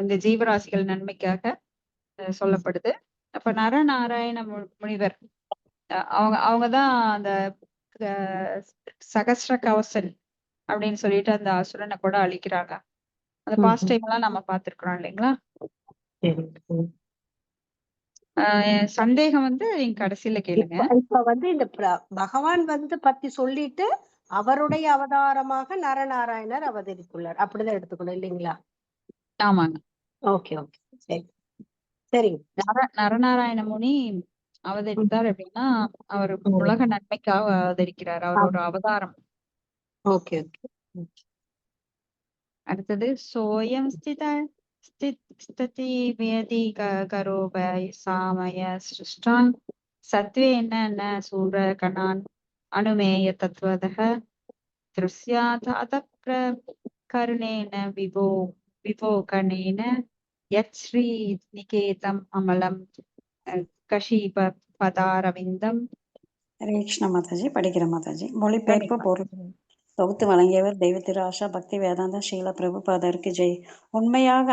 இந்த ஜீவராசிகள் நன்மைக்காக சொல்லப்படுது. அப்ப நரநாராயண முனிவர் அவங்கதான் அந்த சகஸ்ர கவசன் அப்படின்னு சொல்லிட்டு அந்த அசுரனை கூட அழிக்கிறாங்க. அந்த பாஸ்ட் டைம் எல்லாம் நம்ம பாத்துருக்கோம் இல்லைங்களா? சந்தேகம் வந்து நீங்க கடைசியில கேளுங்க. இப்ப வந்து இந்த பகவான் வந்து பத்தி சொல்லிட்டு அவருடைய அவதாரமாக நரநாராயணர் அவதரித்துள்ளார், அப்படிதான் எடுத்துக்கணும் இல்லைங்களா? ஆமாங்க. ஓகே ஓகே, சரி சரிங்க. நரநாராயண முனி அவதரித்தார் அப்படின்னா அவர் உலக நன்மைக்காக அவதரிக்கிறார். அவர் ஒரு அவதாரம். Okay okay. அடுத்தது சோயம் ஸ்திதி வியதி கரோப சாமய சிருஷ்டான் சத்வேன ந சூர கணான் அனுமேய தத்வதः திருஸ்யாதாத பிரகரணேன விபோகணேன யத் ஸ்ரீ நிகேதம் அமலம் கஷீப பதாரவிந்தம். ஹரே கிருஷ்ண மாதாஜி, படிக்கிற மாதாஜி. மொழிபெயர்ப்பு பொருள். தொகுத்து வழங்கியவர் தெய்வ திரு ஆஷா பக்தி வேதாந்த ஸ்ரீல பிரபுபாதருக்கு ஜெய். உண்மையாக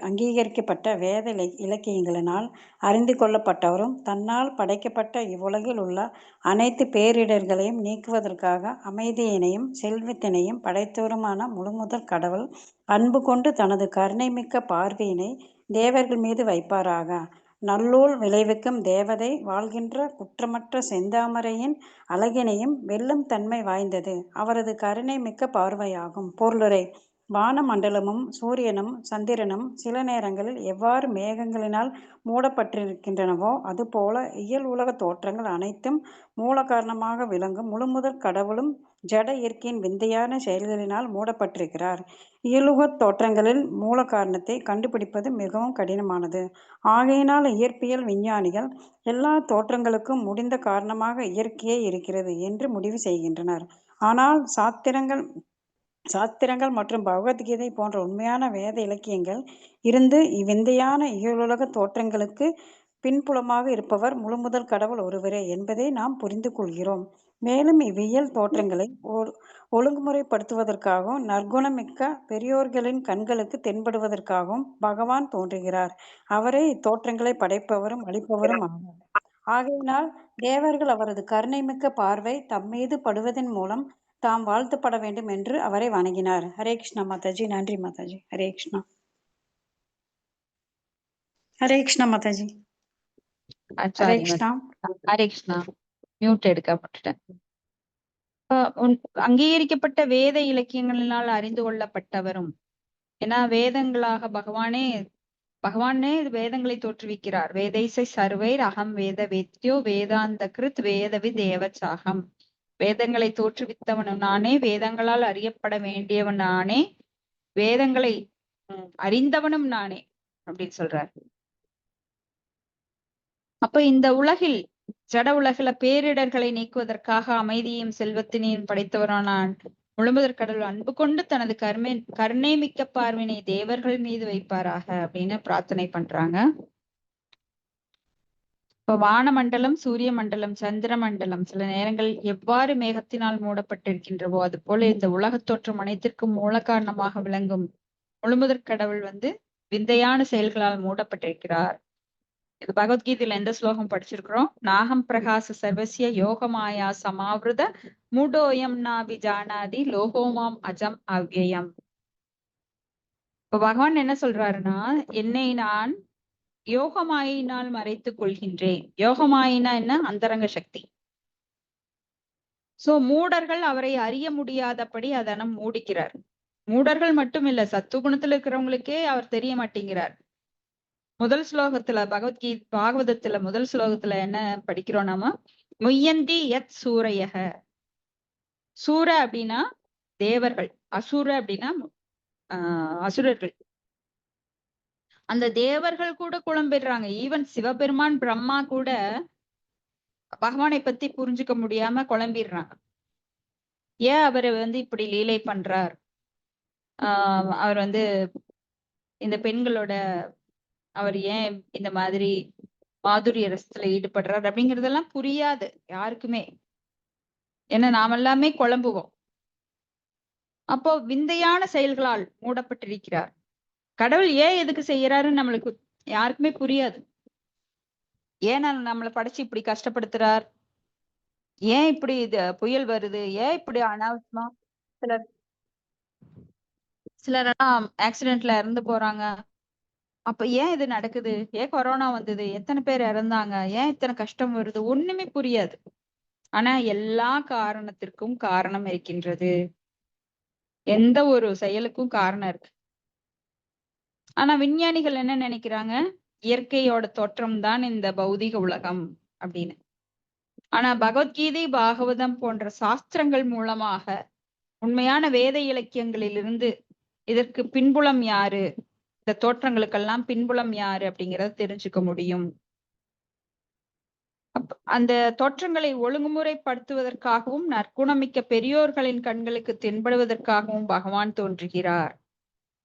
அங்கீகரிக்கப்பட்ட வேத இலக்கியங்களினால் அறிந்து கொள்ளப்பட்டவரும் தன்னால் படைக்கப்பட்ட இவ்வுலகில் உள்ள அனைத்து பேரிடர்களையும் நீக்குவதற்காக அமைதியினையும் செல்வத்தினையும் படைத்தவருமான முழுமுதற் கடவுள் அன்பு கொண்டு தனது கருணை மிக்க பார்வையினை தேவர்கள் மீது வைப்பாராக. நல்லூல் விளைவிக்கும் தேவதை வாழ்கின்ற குற்றமற்ற செந்தாமரையின் அழகினையும் வெல்லும் தன்மை வாய்ந்தது அவரது கருணை மிக்க பார்வையாகும். பொருளுரை: வான மண்டலமும் சூரியனும் சந்திரனும் சில நேரங்களில் எவ்வாறு மேகங்களினால் மூடப்பட்டிருக்கின்றனவோ அதுபோல இயல் உலக தோற்றங்கள் அனைத்தும் மூல காரணமாக விளங்கும் முழுமுதற் கடவுளும் ஜட இயற்கையின் விந்தையான செயல்களினால் மூடப்பட்டிருக்கிறார். இயலுலகத் தோற்றங்களில் மூல காரணத்தை கண்டுபிடிப்பது மிகவும் கடினமானது. ஆகையினால் இயற்பியல் விஞ்ஞானிகள் எல்லா தோற்றங்களுக்கும் முடிந்த காரணமாக இயற்கையே இருக்கிறது என்று முடிவு செய்கின்றனர். ஆனால் சாத்திரங்கள் மற்றும் பகவத்கீதை போன்ற உண்மையான வேத இலக்கியங்கள் இருந்து இவ்விந்தையான இயலுலக தோற்றங்களுக்கு பின்புலமாக இருப்பவர் முழுமுதல் கடவுள் ஒருவரே என்பதை நாம் புரிந்து கொள்கிறோம். மேலும் இவ்வியல் தோற்றங்களை ஒழுங்குமுறைப்படுத்துவதற்காகவும் நற்குணமிக்க பெரியோர்களின் கண்களுக்கு தென்படுவதற்காகவும் பகவான் தோன்றுகிறார். அவரே இத்தோற்றங்களை படைப்பவரும் அளிப்பவரும் ஆவார். ஆகையினால் தேவர்கள் அவரது கருணை மிக்க பார்வை தம்மீது படுவதன் மூலம் தாம் வாழ்த்தப்பட வேண்டும் என்று அவரை வணங்கினார். ஹரே கிருஷ்ணா மாதாஜி. நன்றி மாதாஜி. ஹரே கிருஷ்ணா. ஹரே கிருஷ்ணா மாதாஜி. ஹரே ஆச்சாரி கிருஷ்ணா. ஹரே கிருஷ்ணா. மியூட் எடுக்கப்பட்டுட்டேன். அங்கீகரிக்கப்பட்ட வேத இலக்கியங்களினால் அறிந்து கொள்ளப்பட்டவரும், ஏன்னா வேதங்களாக பகவானே வேதங்களை தோற்றுவிக்கிறார். வேதைசை சர்வைர் அகம் வேத வேத்யோ வேதாந்த கிருத் வேதவித் ஏவச்சாகம். வேதங்களை தோற்றுவித்தவனும் நானே, வேதங்களால் அறியப்பட வேண்டியவன் நானே, வேதங்களை அறிந்தவனும் நானே அப்படின்னு சொல்றார். அப்ப இந்த உலகில் ஜட உலகில பேரிடர்களை நீக்குவதற்காக அமைதியும் செல்வத்தினையும் படைத்தவரான முழுமுதற் கடவுள் அன்பு கொண்டு தனது கருணை மிக்க பார்வினை தேவர்கள் மீது வைப்பாராக அப்படின்னு பிரார்த்தனை பண்றாங்க. இப்ப வானமண்டலம், சூரிய மண்டலம், சந்திர மண்டலம் சில நேரங்களில் எவ்வாறு மேகத்தினால் மூடப்பட்டிருக்கின்றவோ அது போல இந்த உலகத் தோற்றம் அனைத்திற்கும் மூல காரணமாக விளங்கும் முழுமுதற் கடவுள் விந்தையான செயல்களால் மூடப்பட்டிருக்கிறார். இது பகவத்கீதையில எந்த ஸ்லோகம் படிச்சிருக்கிறோம்? நாகம் பிரகாச சர்வசிய யோகமாயா சமாவிருத மூடோயம் நாபி ஜானாதி லோகோமாம் அஜம் அவ்யயம். இப்ப பகவான் என்ன சொல்றாருன்னா, என்னை நான் யோகமாயினால் மறைத்துக் கொள்கின்றேன். யோகமாயினா என்ன? அந்தரங்க சக்தி. சோ மூடர்கள் அவரை அறிய முடியாதபடி அதனம் மூடிக்கிறார். மூடர்கள் மட்டும் இல்ல, சத்துவகுணத்துல இருக்கிறவங்களுக்கே அவர் தெரிய மாட்டேங்கிறார். முதல் ஸ்லோகத்துல பாகவதத்துல முதல் ஸ்லோகத்துல என்ன படிக்கிறோம் நாம? முய்யந்தி யத் சூரையக. சூர அப்படின்னா தேவர்கள், அசுர அப்படின்னா அசுரர்கள். அந்த தேவர்கள் கூட குழம்பிடுறாங்க. ஈவன் சிவபெருமான் பிரம்மா கூட பகவானை பத்தி புரிஞ்சுக்க முடியாம குழம்பிடுறாங்க. ஏன் அவரை இப்படி லீலை பண்றார், அவர் இந்த பெண்களோட அவர் ஏன் இந்த மாதிரி மாதுரிய ரசத்துல ஈடுபடுறார் அப்படிங்கறதெல்லாம் புரியாது யாருக்குமே. ஏன்னா நாமெல்லாமே குழம்புவோம். அப்போ விந்தையான செயல்களால் மூடப்பட்டிருக்கிறார். கடவுள் ஏன் எதுக்கு செய்யறாருன்னு நம்மளுக்கு யாருக்குமே புரியாது. ஏன் நம்மளை படைச்சு இப்படி கஷ்டப்படுத்துறார், ஏன் இப்படி இது புயல் வருது, ஏன் இப்படி அனாவசியமா சிலரெல்லாம் ஆக்சிடென்ட்ல இறந்து போறாங்க. அப்ப ஏன் இது நடக்குது, ஏன் கொரோனா வந்தது, எத்தனை பேர் இறந்தாங்க, ஏன் இத்தனை கஷ்டம் வருது, ஒண்ணுமே புரியாது. ஆனா எல்லா காரணத்திற்கும் காரணம் இருக்கின்றது. எந்த ஒரு செயலுக்கும் காரணம் இருக்கு. ஆனா விஞ்ஞானிகள் என்ன நினைக்கிறாங்க? இயற்கையோட தோற்றம் தான் இந்த பௌதிக உலகம் அப்படின்னு. ஆனா பகவத்கீதை, பாகவதம் போன்ற சாஸ்திரங்கள் மூலமாக உண்மையான வேத இலக்கியங்களிலிருந்து இதற்கு பின்புலம் யாரு, இந்த தோற்றங்களுக்கெல்லாம் பின்புலம் யாரு அப்படிங்கறத தெரிஞ்சுக்க முடியும். அந்த தோற்றங்களை ஒழுங்குமுறைப்படுத்துவதற்காகவும் நற்குணமிக்க பெரியோர்களின் கண்களுக்கு தென்படுவதற்காகவும் பகவான் தோன்றுகிறார்.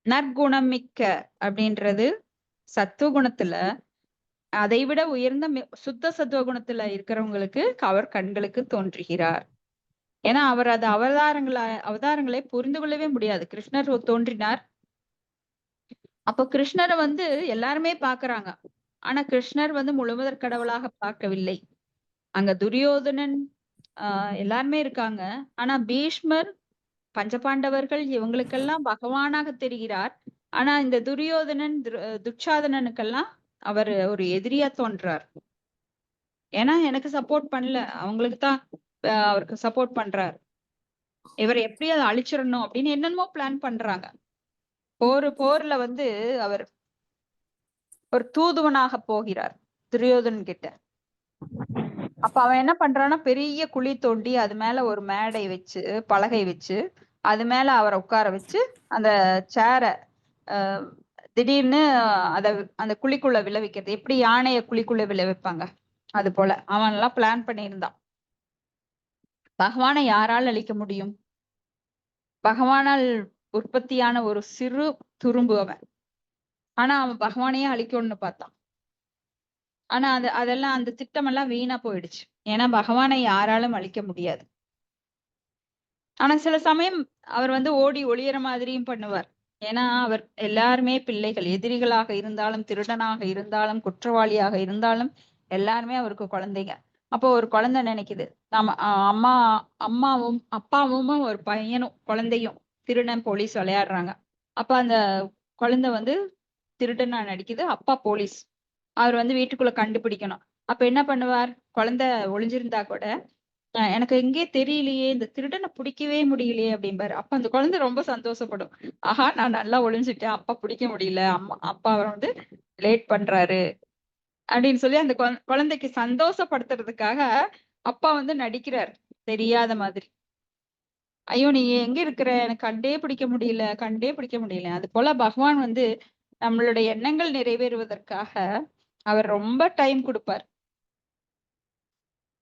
நற்குணமிக்க அப்படின்றது சத்துவகுணத்துல, அதை விட உயர்ந்த சுத்த சத்துவகுணத்துல இருக்கிறவங்களுக்கு அவர் கண்களுக்கு தோன்றுகிறார். ஏன்னா அவர் அது அவதாரங்களை புரிந்து கொள்ளவே முடியாது. கிருஷ்ணர் தோன்றினார். அப்ப கிருஷ்ணரை வந்து எல்லாருமே பாக்குறாங்க. ஆனா கிருஷ்ணர் வந்து முழுமுதற் கடவுளாக பார்க்கவில்லை. அங்க துரியோதனன் எல்லாருமே இருக்காங்க. ஆனா பீஷ்மர், பஞ்சபாண்டவர்கள் இவங்களுக்கெல்லாம் பகவானாக தெரிகிறார். ஆனா இந்த துரியோதனன், துச்சாதனனுக்கெல்லாம் அவர் ஒரு எதிரியா தோன்றார். ஏன்னா எனக்கு சப்போர்ட் பண்ணல, அவங்களுக்கு தான் அவருக்கு சப்போர்ட் பண்றார். இவரை எப்படியாவது அழிச்சிடணும் அப்படின்னு என்னென்னமோ பிளான் பண்றாங்க. போர்ல வந்து அவர் ஒரு தூதுவனாக போகிறார் துரியோதனன் கிட்ட. அப்ப அவன் என்ன பண்றான்னா பெரிய குழி தோண்டி அது மேல ஒரு மேடை வச்சு, பலகை வச்சு, அது மேல அவரை உட்கார வச்சு அந்த சேர திடீர்னு அந்த குழிக்குள்ள விளைவிக்கிறது. எப்படி யானைய குழிக்குள்ள விளைவிப்பாங்க அது போல அவன் எல்லாம் பிளான் பண்ணியிருந்தான். பகவானை யாரால் அழிக்க முடியும்? பகவானால் உற்பத்தியான ஒரு சிறு துரும்பு அவன். ஆனா அவன் பகவானையே அழிக்கணும்னு பார்த்தான். ஆனா அதெல்லாம் அந்த திட்டம் எல்லாம் வீணா போயிடுச்சு. ஏன்னா பகவானை யாராலும் அழிக்க முடியாது. ஆனா சில சமயம் அவர் வந்து ஓடி ஒளியற மாதிரியும் பண்ணுவார். ஏன்னா அவர் எல்லாருமே பிள்ளைகள். எதிரிகளாக இருந்தாலும், திருடனாக இருந்தாலும், குற்றவாளியாக இருந்தாலும் எல்லாருமே அவருக்கு குழந்தைங்க. அப்போ ஒரு குழந்தை நினைக்குது, நம்ம அம்மாவும் அப்பாவும் ஒரு பையனும் குழந்தையும் திருடன் போலீஸ் விளையாடுறாங்க. அப்ப அந்த குழந்தை வந்து திருடனா நடிக்குது, அப்பா போலீஸ். அவர் வந்து வீட்டுக்குள்ள கண்டுபிடிக்கணும். அப்ப என்ன பண்ணுவார்? குழந்தை ஒளிஞ்சிருந்தா கூட எனக்கு எங்கே தெரியலையே, இந்த திருடனை பிடிக்கவே முடியலையே அப்படிம்பாரு. அப்ப அந்த குழந்தை ரொம்ப சந்தோஷப்படும். ஆஹா, நான் நல்லா ஒளிஞ்சுட்டேன், அப்பா பிடிக்க முடியல, அப்பா அவர் வந்து லேட் பண்றாரு அப்படின்னு சொல்லி அந்த குழந்தைக்கு சந்தோஷப்படுத்துறதுக்காக அப்பா வந்து நடிக்கிறார் தெரியாத மாதிரி. ஐயோ நீ எங்க இருக்கிற, எனக்கு கண்டே பிடிக்க முடியல. அது போல பகவான் வந்து நம்மளுடைய எண்ணங்கள் நிறைவேறுவதற்காக அவர் ரொம்ப டைம் கொடுப்பார்.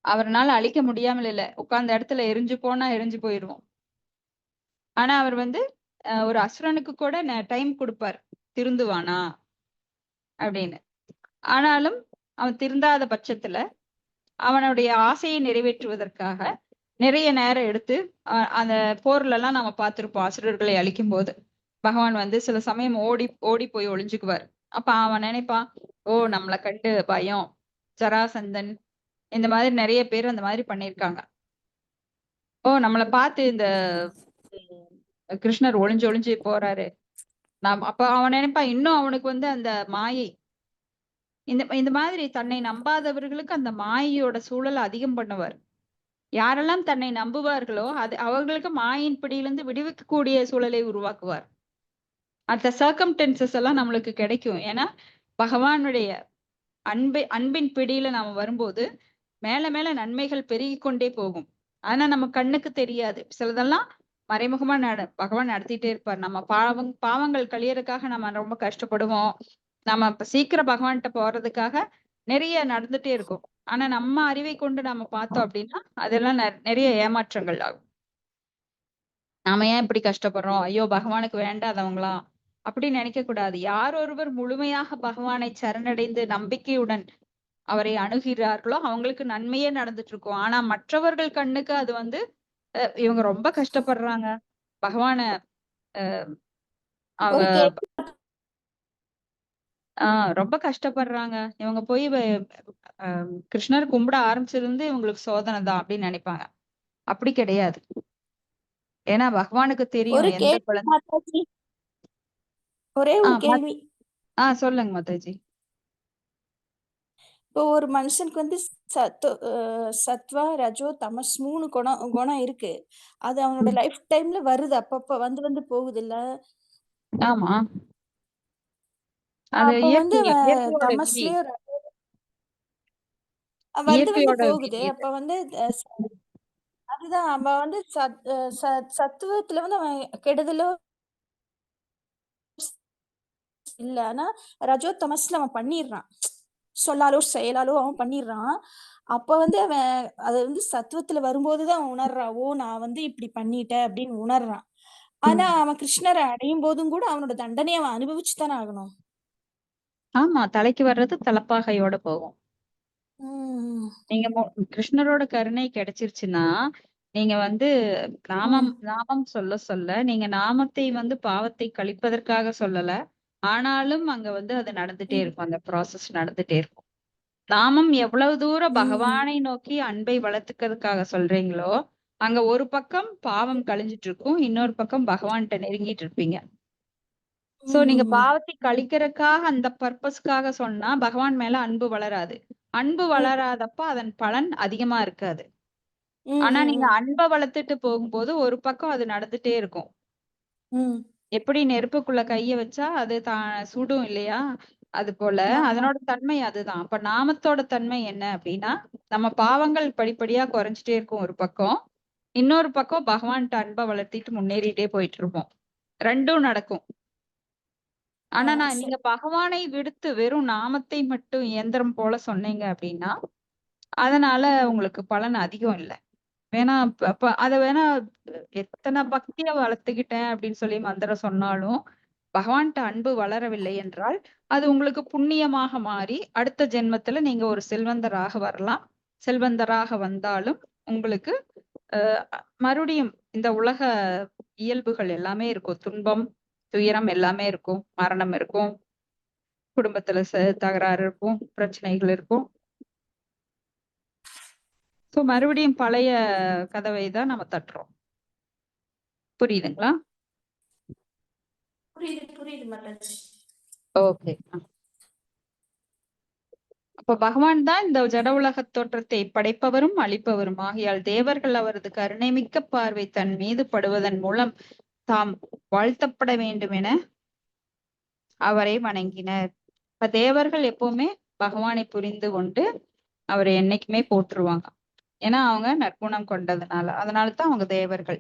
அவர்னால அழிக்க முடியாமல் இல்ல, உட்கார்ந்த இடத்துல எரிஞ்சு போனா எரிஞ்சு போயிடுவோம். ஆனா அவர் வந்து ஒரு அசுரனுக்கு கூட டைம் கொடுப்பார், திருந்துவானா அப்படின்னு. ஆனாலும் அவன் திருந்தாத பட்சத்துல அவனுடைய ஆசையை நிறைவேற்றுவதற்காக நிறைய நேரம் எடுத்து அந்த போர்ல எல்லாம் நம்ம பார்த்திருப்போம். அசுரர்களை அழிக்கும் போது பகவான் வந்து சில சமயம் ஓடி ஓடி போய் ஒளிஞ்சுக்குவார். அப்ப அவன் நினைப்பான், ஓ நம்மளை கண்டு பயம், ஜராசந்தன் இந்த மாதிரி நிறைய பேர் அந்த மாதிரி பண்ணியிருக்காங்க. ஓ நம்மளை பார்த்து இந்த கிருஷ்ணர் ஒளிஞ்சு ஒளிஞ்சு போறாரு. அப்ப அவன் நினைப்பான், இன்னும் அவனுக்கு வந்து அந்த மாயை, இந்த மாதிரி தன்னை நம்பாதவர்களுக்கு அந்த மாயையோட சூழல் அதிகம் பண்ணுவார். யாரெல்லாம் தன்னை நம்புவார்களோ அவர்களுக்கு மாயின் பிடியிலிருந்து விடுவிக்கக்கூடிய சூழலை உருவாக்குவார். அந்த சர்க்கம்டென்சஸ் எல்லாம் நம்மளுக்கு கிடைக்கும். ஏன்னா பகவானுடைய அன்பின் பிடியில நாம வரும்போது மேல மேல நன்மைகள் பெருகி கொண்டே போகும். ஆனா நம்ம கண்ணுக்கு தெரியாது. சிலதெல்லாம் மறைமுகமா பகவான் நடத்திட்டே இருப்பார். நம்ம பாவங்கள் கழியறதுக்காக நம்ம ரொம்ப கஷ்டப்படுவோம். நம்ம இப்ப சீக்கிரம் பகவான்கிட்ட போறதுக்காக நிறைய நடந்துட்டே இருக்கும். ஆனா நம்ம அறிவை கொண்டு நம்ம பார்த்தோம் அப்படின்னா அதெல்லாம் நிறைய ஏமாற்றங்கள் ஆகும். நாம ஏன் இப்படி கஷ்டப்படுறோம், ஐயோ பகவானுக்கு வேண்டாதவங்களாம் அப்படின்னு நினைக்க கூடாது. யார் ஒருவர் முழுமையாக பகவானை சரணடைந்து நம்பிக்கையுடன் அவரை அணுகிறார்களோ அவங்களுக்கு நன்மையே நடந்துட்டு இருக்கும். ஆனா மற்றவர்கள் கண்ணுக்கு அது வந்து இவங்க ரொம்ப கஷ்டப்படுறாங்க, பகவான அவ ஒரு கேள்வி. ரொம்ப கஷ்டப்படுறாங்க, இவங்க போய் கிருஷ்ணர் கும்பிட ஆரம்பிச்சிருந்து இவங்களுக்கு சோதனை தான் அப்படின்னு நினைப்பாங்க. அப்படி கிடையாது. ஏன்னா பகவானுக்கு தெரியும் ஒரு எந்த கேள்வி குழந்தை. மாதாஜி, ஒரே ஒரு கேள்வி. சொல்லுங்க மாதாஜி. இப்போ ஒரு மனுஷனுக்கு வந்து சத்வா, ரஜோ, தமஸ் 3 குணம் இருக்கு. அது அவனோட லைஃப் டைம்ல வருது, அப்பப்ப வந்து வந்து போகுது இல்ல. ஆமா, அது அப்ப வந்து இயற்கையோட விதி. தமஸ்லயோ வந்து வந்து இயற்கையோட போகுது. விதி இது. அப்ப வந்து அதுதான் நம்ம வந்து சத்துவத்துல வந்து அவன் கெடுதலோ இல்ல. ஆனா ரஜோ தமஸ்ல அவன் பண்ணிடுறான். சொல்லாலோ செயலாலோ அவன் பண்ணிடுறான். அப்ப வந்து அவன் அது வந்து சத்துவத்துல வரும்போதுதான் அவன் உணர்றான். ஓ நான் வந்து இப்படி பண்ணிட்டேன் அப்படின்னு உணர்றான். ஆனா அவன் கிருஷ்ணரை அடையும் போதும் கூட அவனோட தண்டனையை அவன் அனுபவிச்சுதானே ஆகணும். ஆமா, தலைக்கு வர்றது தலப்பாகையோட போகும். உம் நீங்க கிருஷ்ணரோட கருணை கிடைச்சிருச்சுன்னா நீங்க வந்து நாமம் சொல்ல சொல்ல நீங்க நாமத்தை வந்து பாவத்தை கழிப்பதற்காக சொல்லல. ஆனாலும் அங்க வந்து அது நடந்துட்டே இருக்கும். அந்த ப்ராசஸ் நடந்துட்டே இருக்கும். நாமம் எவ்வளவு தூரம் பகவானை நோக்கி அன்பை வளர்த்துக்கிறதுக்காக சொல்றீங்களோ, அங்க ஒரு பக்கம் பாவம் கழிஞ்சிட்டு இருக்கும். இன்னொரு பக்கம் பகவான்ட்ட நெருங்கிட்டு இருப்பீங்க. சோ நீங்க பாவத்தை கழிக்கிறதுக்காக அந்த பர்பஸ்க்காக சொன்னா பகவான் மேல அன்பு வளராது. அன்பு வளராதப்ப அதன் பலன் அதிகமா இருக்காது. ஆனா நீங்க அன்ப வளர்த்துட்டு போகும்போது ஒரு பக்கம் அது நடந்துட்டே இருக்கும். எப்படி நெருப்புக்குள்ள கைய வச்சா அது சுடும் இல்லையா? அது போல அதனோட தன்மை அதுதான். அப்ப நாமத்தோட தன்மை என்ன அப்படின்னா, நம்ம பாவங்கள் படிப்படியா குறைஞ்சிட்டே இருக்கும் ஒரு பக்கம். இன்னொரு பக்கம் பகவான்ட்ட அன்ப வளர்த்திட்டு முன்னேறிட்டே போயிட்டு இருப்போம். 2ம் நடக்கும். ஆனா நீங்க பகவானை விடுத்து வெறும் நாமத்தை மட்டும் இயந்திரம் போல சொன்னீங்க அப்படின்னா, அதனால உங்களுக்கு பலன் அதிகம் இல்ல. வேணா அத வேணா எத்தனை பக்திய வளர்த்துக்கிட்டேன் அப்படின்னு சொல்லி மந்திரம் சொன்னாலும், பகவான்ட்ட அன்பு வளரவில்லை என்றால், அது உங்களுக்கு புண்ணியமாக மாறி, அடுத்த ஜென்மத்துல நீங்க ஒரு செல்வந்தராக வரலாம். செல்வந்தராக வந்தாலும் உங்களுக்கு மறுபடியும் இந்த உலக இயல்புகள் எல்லாமே இருக்கும். துன்பம், துயரம் எல்லாமே இருக்கும். மரணம் இருக்கும். குடும்பத்துல தகராறு இருக்கும். பிரச்சனைகள் இருக்கும். சோ மறுபடியும் பழைய கதவை தான் நம்ம தட்டுறோம். புரியுதுங்களா? புரியுது மாதாஜி. ஓகே. அப்ப பகவான் தான் இந்த ஜட உலக தோற்றத்தை படைப்பவரும் அழிப்பவரும் ஆகையால் தேவர்கள் அவரது கருணைமிக்க பார்வை தன் மீது படுவதன் மூலம் தாம் வாழ்த்தப்பட வேண்டும் என அவரை வணங்கினர். இப்ப தேவர்கள் எப்பவுமே பகவானை புரிந்து கொண்டு அவரை என்னைக்குமே போற்றுவாங்க. ஏன்னா அவங்க நற்குணம் கொண்டதுனால. அதனாலதான் அவங்க தேவர்கள்.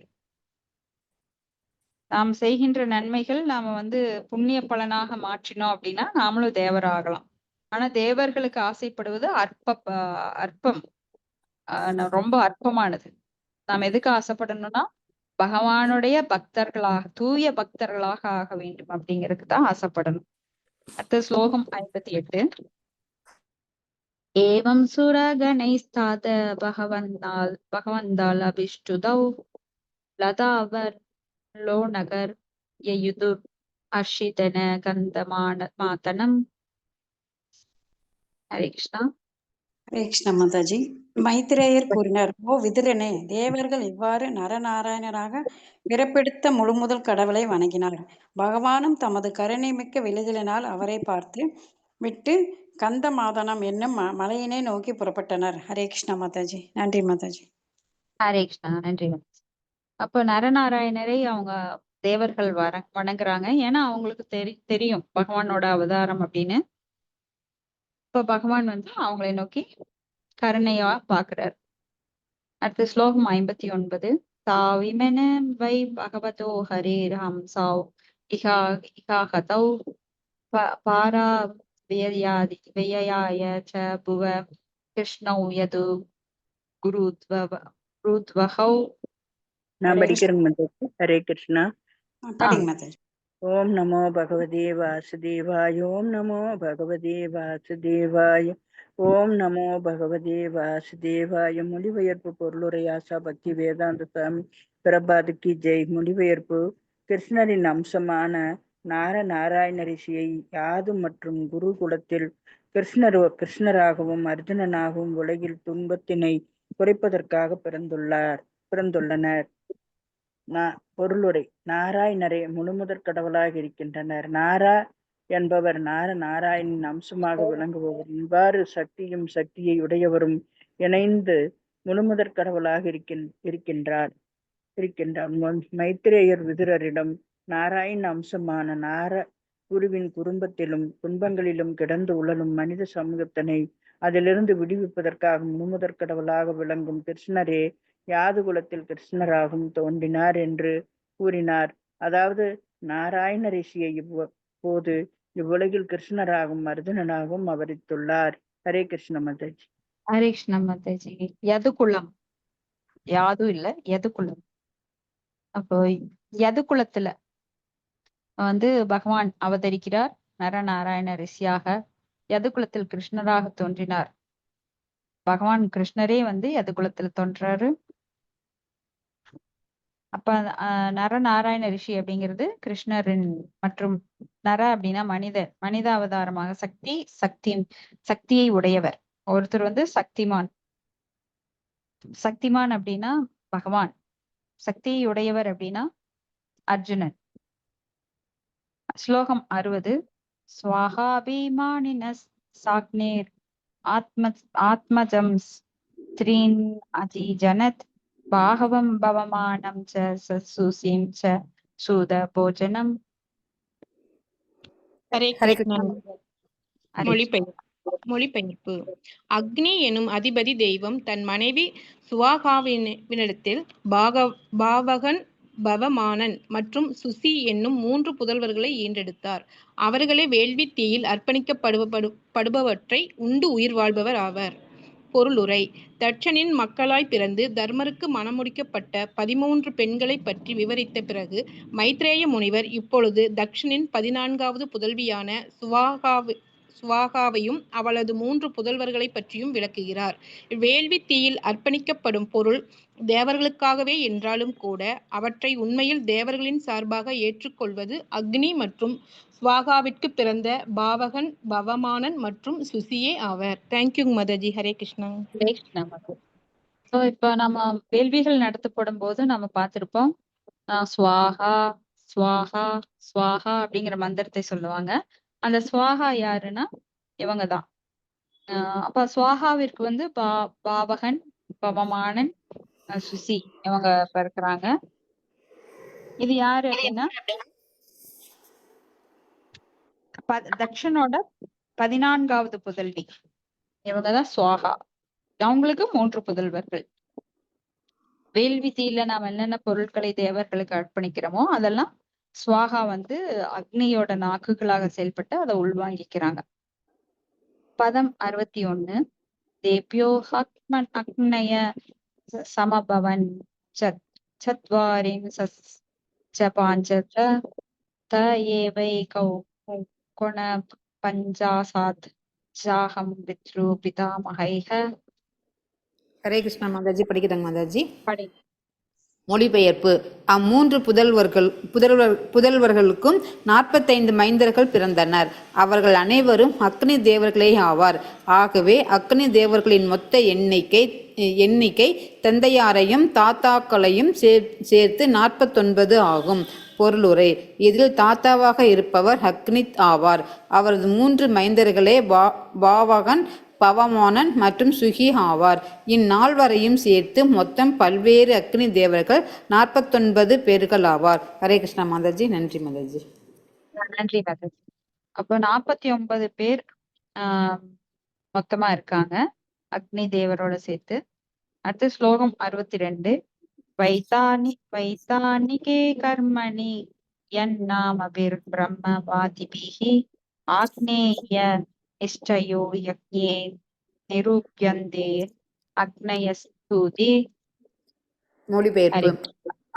நாம் செய்கின்ற நன்மைகள் நாம வந்து புண்ணிய பலனாக மாற்றினோம் அப்படின்னா நாமளும் தேவர் ஆகலாம். ஆனா தேவர்களுக்கு ஆசைப்படுவது அற்பம். ரொம்ப அற்பமானது. நாம் எதுக்கு ஆசைப்படணும்னா பகவானுடைய பக்தர்களாக தூய பக்தர்களாக ஆக வேண்டும் அப்படிங்கிறதுக்கு தான் ஆசைப்படணும். அடுத்த ஸ்லோகம் 58. ஏவம் சுரகணைஸ்தாத பகவந்தால் அபிஷ்டுதௌ லதாவர் லோநகர் யயுதுர் அர்ஷிதன மாதனம். ஹரே கிருஷ்ணா. ஹரே கிருஷ்ண மாதாஜி. மைத்ரேயர் கூறினார், ஓ விதுரனே, தேவர்கள் இவ்வாறு நரநாராயணராக பிறப்பெடுத்த முழுமுதல் கடவுளை வணங்கினார். பகவானும் தமது கருணை மிக்க விழுதலினால் அவரை பார்த்து விட்டு கந்த மாதனம் என்னும் மலையினை நோக்கி புறப்பட்டனர். ஹரே கிருஷ்ண மாதாஜி. நன்றி மாதாஜி. ஹரே கிருஷ்ணா. நன்றி. அப்ப நரநாராயணரை அவங்க தேவர்கள் வணங்குறாங்க. ஏன்னா அவங்களுக்கு தெரியும் பகவானோட அவதாரம் அப்படின்னு. இப்ப பகவான் வந்து அவங்களை நோக்கி கருணையா பாக்குறார். அடுத்த ஸ்லோகம் 59. தாவிமென வை பகவதோ ஹரேர் ஹம்சாவ் இகாஹதௌ பாரா வியயாய ச புவ கிருஷ்ணௌ யது குருத்வஹௌ. நான் படிக்கிறேங்க மாதாஜி. ஹரே கிருஷ்ணா. படிங்க மாதாஜி. ஓம் நமோ பகவதே வாசுதேவாய. ஓம் நமோ பகவதே வாசுதேவாய. ஓம் நமோ பகவதே வாசுதேவாய. மொழிபெயர்ப்பு பொருளுரை ஆசா பக்தி வேதாந்த சுவாமி பிரபாதுக்கு ஜெய். மொழிபெயர்ப்பு: கிருஷ்ணரின் அம்சமான நாராயண ரிஷியை யாது மற்றும் குருகுலத்தில் கிருஷ்ணராகவும் அர்ஜுனனாகவும் உலகில் துன்பத்தினை குறைப்பதற்காக பிறந்துள்ளனர். பொருளுரை: நாராயணரே முழுமுதற் கடவுளாக இருக்கின்றனர். நாரா என்பவர் நாராயணின் அம்சமாக விளங்குபவர். இவ்வாறு சக்தியை உடையவரும் இணைந்து முழுமுதற் கடவுளாக இருக்கின்றார். மைத்ரேயர் விதுரரிடம் நாராயண அம்சமான குருவின் குடும்பத்திலும் துன்பங்களிலும் கிடந்து உழலும் மனித சமூகத்தினை அதிலிருந்து விடுவிப்பதற்காக முழுமுதற் கடவுளாக விளங்கும் கிருஷ்ணரே யாது குலத்தில் கிருஷ்ணராகவும் தோன்றினார் என்று கூறினார். அதாவது நாராயண ரிஷியை போது இவ்வுலகில் கிருஷ்ணராகவும் அர்ஜுனனாகவும் அவதரித்துள்ளார். ஹரே கிருஷ்ண மாதாஜி. ஹரே கிருஷ்ண மாதாஜி. யதுகுலம், யாது இல்ல யதுகுலம். அப்போ யதுகுலத்துல வந்து பகவான் அவதரிக்கிறார் நரநாராயண ரிஷியாக. யதுகுலத்தில் கிருஷ்ணராக தோன்றினார். பகவான் கிருஷ்ணரே வந்து யதுகுலத்துல தோன்றாரு. அப்ப நரநாராயண ரிஷி அப்படிங்கிறது கிருஷ்ணரின் மற்றும் நர அப்படின்னா மனித அவதாரமாக சக்தியை உடையவர். ஒருத்தர் வந்து சக்திமான் அப்படின்னா பகவான், சக்தியை உடையவர் அப்படின்னா அர்ஜுனன். ஸ்லோகம் 60. ஸ்வாஹாபிமானின சாக்னேர் ஆத்மஜம் ஸ்திரீன் அதிஜனத் பாகவம் பவமானம் ச சசுசீம் ச சூத போஜனம். ஹரே ஹரே கிருஷ்ணா. மொழிபெயர்ப்பு. அக்னி எனும் அதிபதி தெய்வம் தன் மனைவி சுவாகாவினிடத்தில் பாவகன், பவமானன் மற்றும் சுசி என்னும் 3 புதல்வர்களை ஈன்றெடுத்தார். அவர்களே வேள்வி தீயில் அர்ப்பணிக்கப்படுபவற்றை உண்டு உயிர் வாழ்பவர் ஆவர். பொருளுரை. தட்சனின் மக்களாய் பிறந்து தர்மருக்கு மணமுடிக்கப்பட்ட 13 பெண்களை பற்றி விவரித்த பிறகு மைத்ரேய முனிவர் இப்பொழுது தக்ஷனின் 14வது புதல்வியான சுவாகாவையும் அவளது 3 புதல்வர்களை பற்றியும் விளக்குகிறார். வேள்வி தீயில் அர்ப்பணிக்கப்படும் பொருள் தேவர்களுக்காகவே என்றாலும் கூட அவற்றை உண்மையில் தேவர்களின் சார்பாக ஏற்றுக்கொள்வது அக்னி மற்றும் ஸ்வாகாவிற்கு பிறந்த பாவகன், பவமானன் மற்றும் சுசியே ஆவர். தேங்க்யூ மதஜி. ஹரே கிருஷ்ணா. சோ இப்ப நம்ம வேள்விகள் நடத்தப்படும் போது நம்ம பார்த்திருப்போம், ஸ்வாஹா ஸ்வாஹா ஸ்வாஹா அப்படிங்கிற மந்திரத்தை சொல்லுவாங்க. அந்த ஸ்வாஹா யாருன்னா இவங்கதான். அப்ப ஸ்வாஹாவிற்கு வந்து பாவகன், பவமானன், சுசி இவங்க பிறக்கிறாங்க. இது யாரு அப்படின்னா தக்ஷனோட 14வது புதல்வி. இவங்கதான் ஸ்வாஹா. அவங்களுக்கு 3 புதல்வர்கள். வேள்வி தீயில நாம என்னென்ன பொருட்களை தேவர்களுக்கு அர்ப்பணிக்கிறோமோ அதெல்லாம் ஸ்வாகா வந்து அக்னியோட நாக்குகளாக செயல்பட்டு அதை உள்வாங்கிக்கிறாங்க. பதம் 61. தேப்யோ அக்னய சமபவன் சத்வாரிம் சபாஞ்சத த ஏவை குண பஞ்சாசாத் ஜாகம் பித்ரு பிதாமகைஹ. ஹரே கிருஷ்ணா மாதாஜி. படிக்கிறாங்க மாதாஜி. படி. மொழிபெயர்ப்பு. அம்மூன்று புதல்வர்களுக்கும் 45 மைந்தர்கள் பிறந்தனர். அவர்கள் அனைவரும் அக்னி தேவர்களே ஆவார். ஆகவே அக்னி தேவர்களின் மொத்த எண்ணிக்கை தந்தையாரையும் தாத்தாக்களையும் சேர்த்து 49 ஆகும். பொருளுரை. இதில் தாத்தாவாக இருப்பவர் அக்னித் ஆவார். அவரது 3 மைந்தர்களே பாவகன், பவமானன் மற்றும் சுகி ஆவார். இந்நால்வரையும் சேர்த்து மொத்தம் பல்வேறு அக்னி தேவர்கள் 49 பேர்கள் ஆவார். ஹரே கிருஷ்ணா மாதாஜி. நன்றி மாதாஜி. நன்றி மாதாஜி. அப்போ 49 பேர் மொத்தமா இருக்காங்க அக்னி தேவரோட சேர்த்து. அடுத்து ஸ்லோகம் 62. வைத்தானிகே கர்மணி யன்னாமபிர் பிரம்மவாதிபிஹி ஆக்னேய இஷ்டயோ யக்ஞே நிரூப்யந்தே அக்னயஸ்தூதி. மொழிபெயர்ப்பு.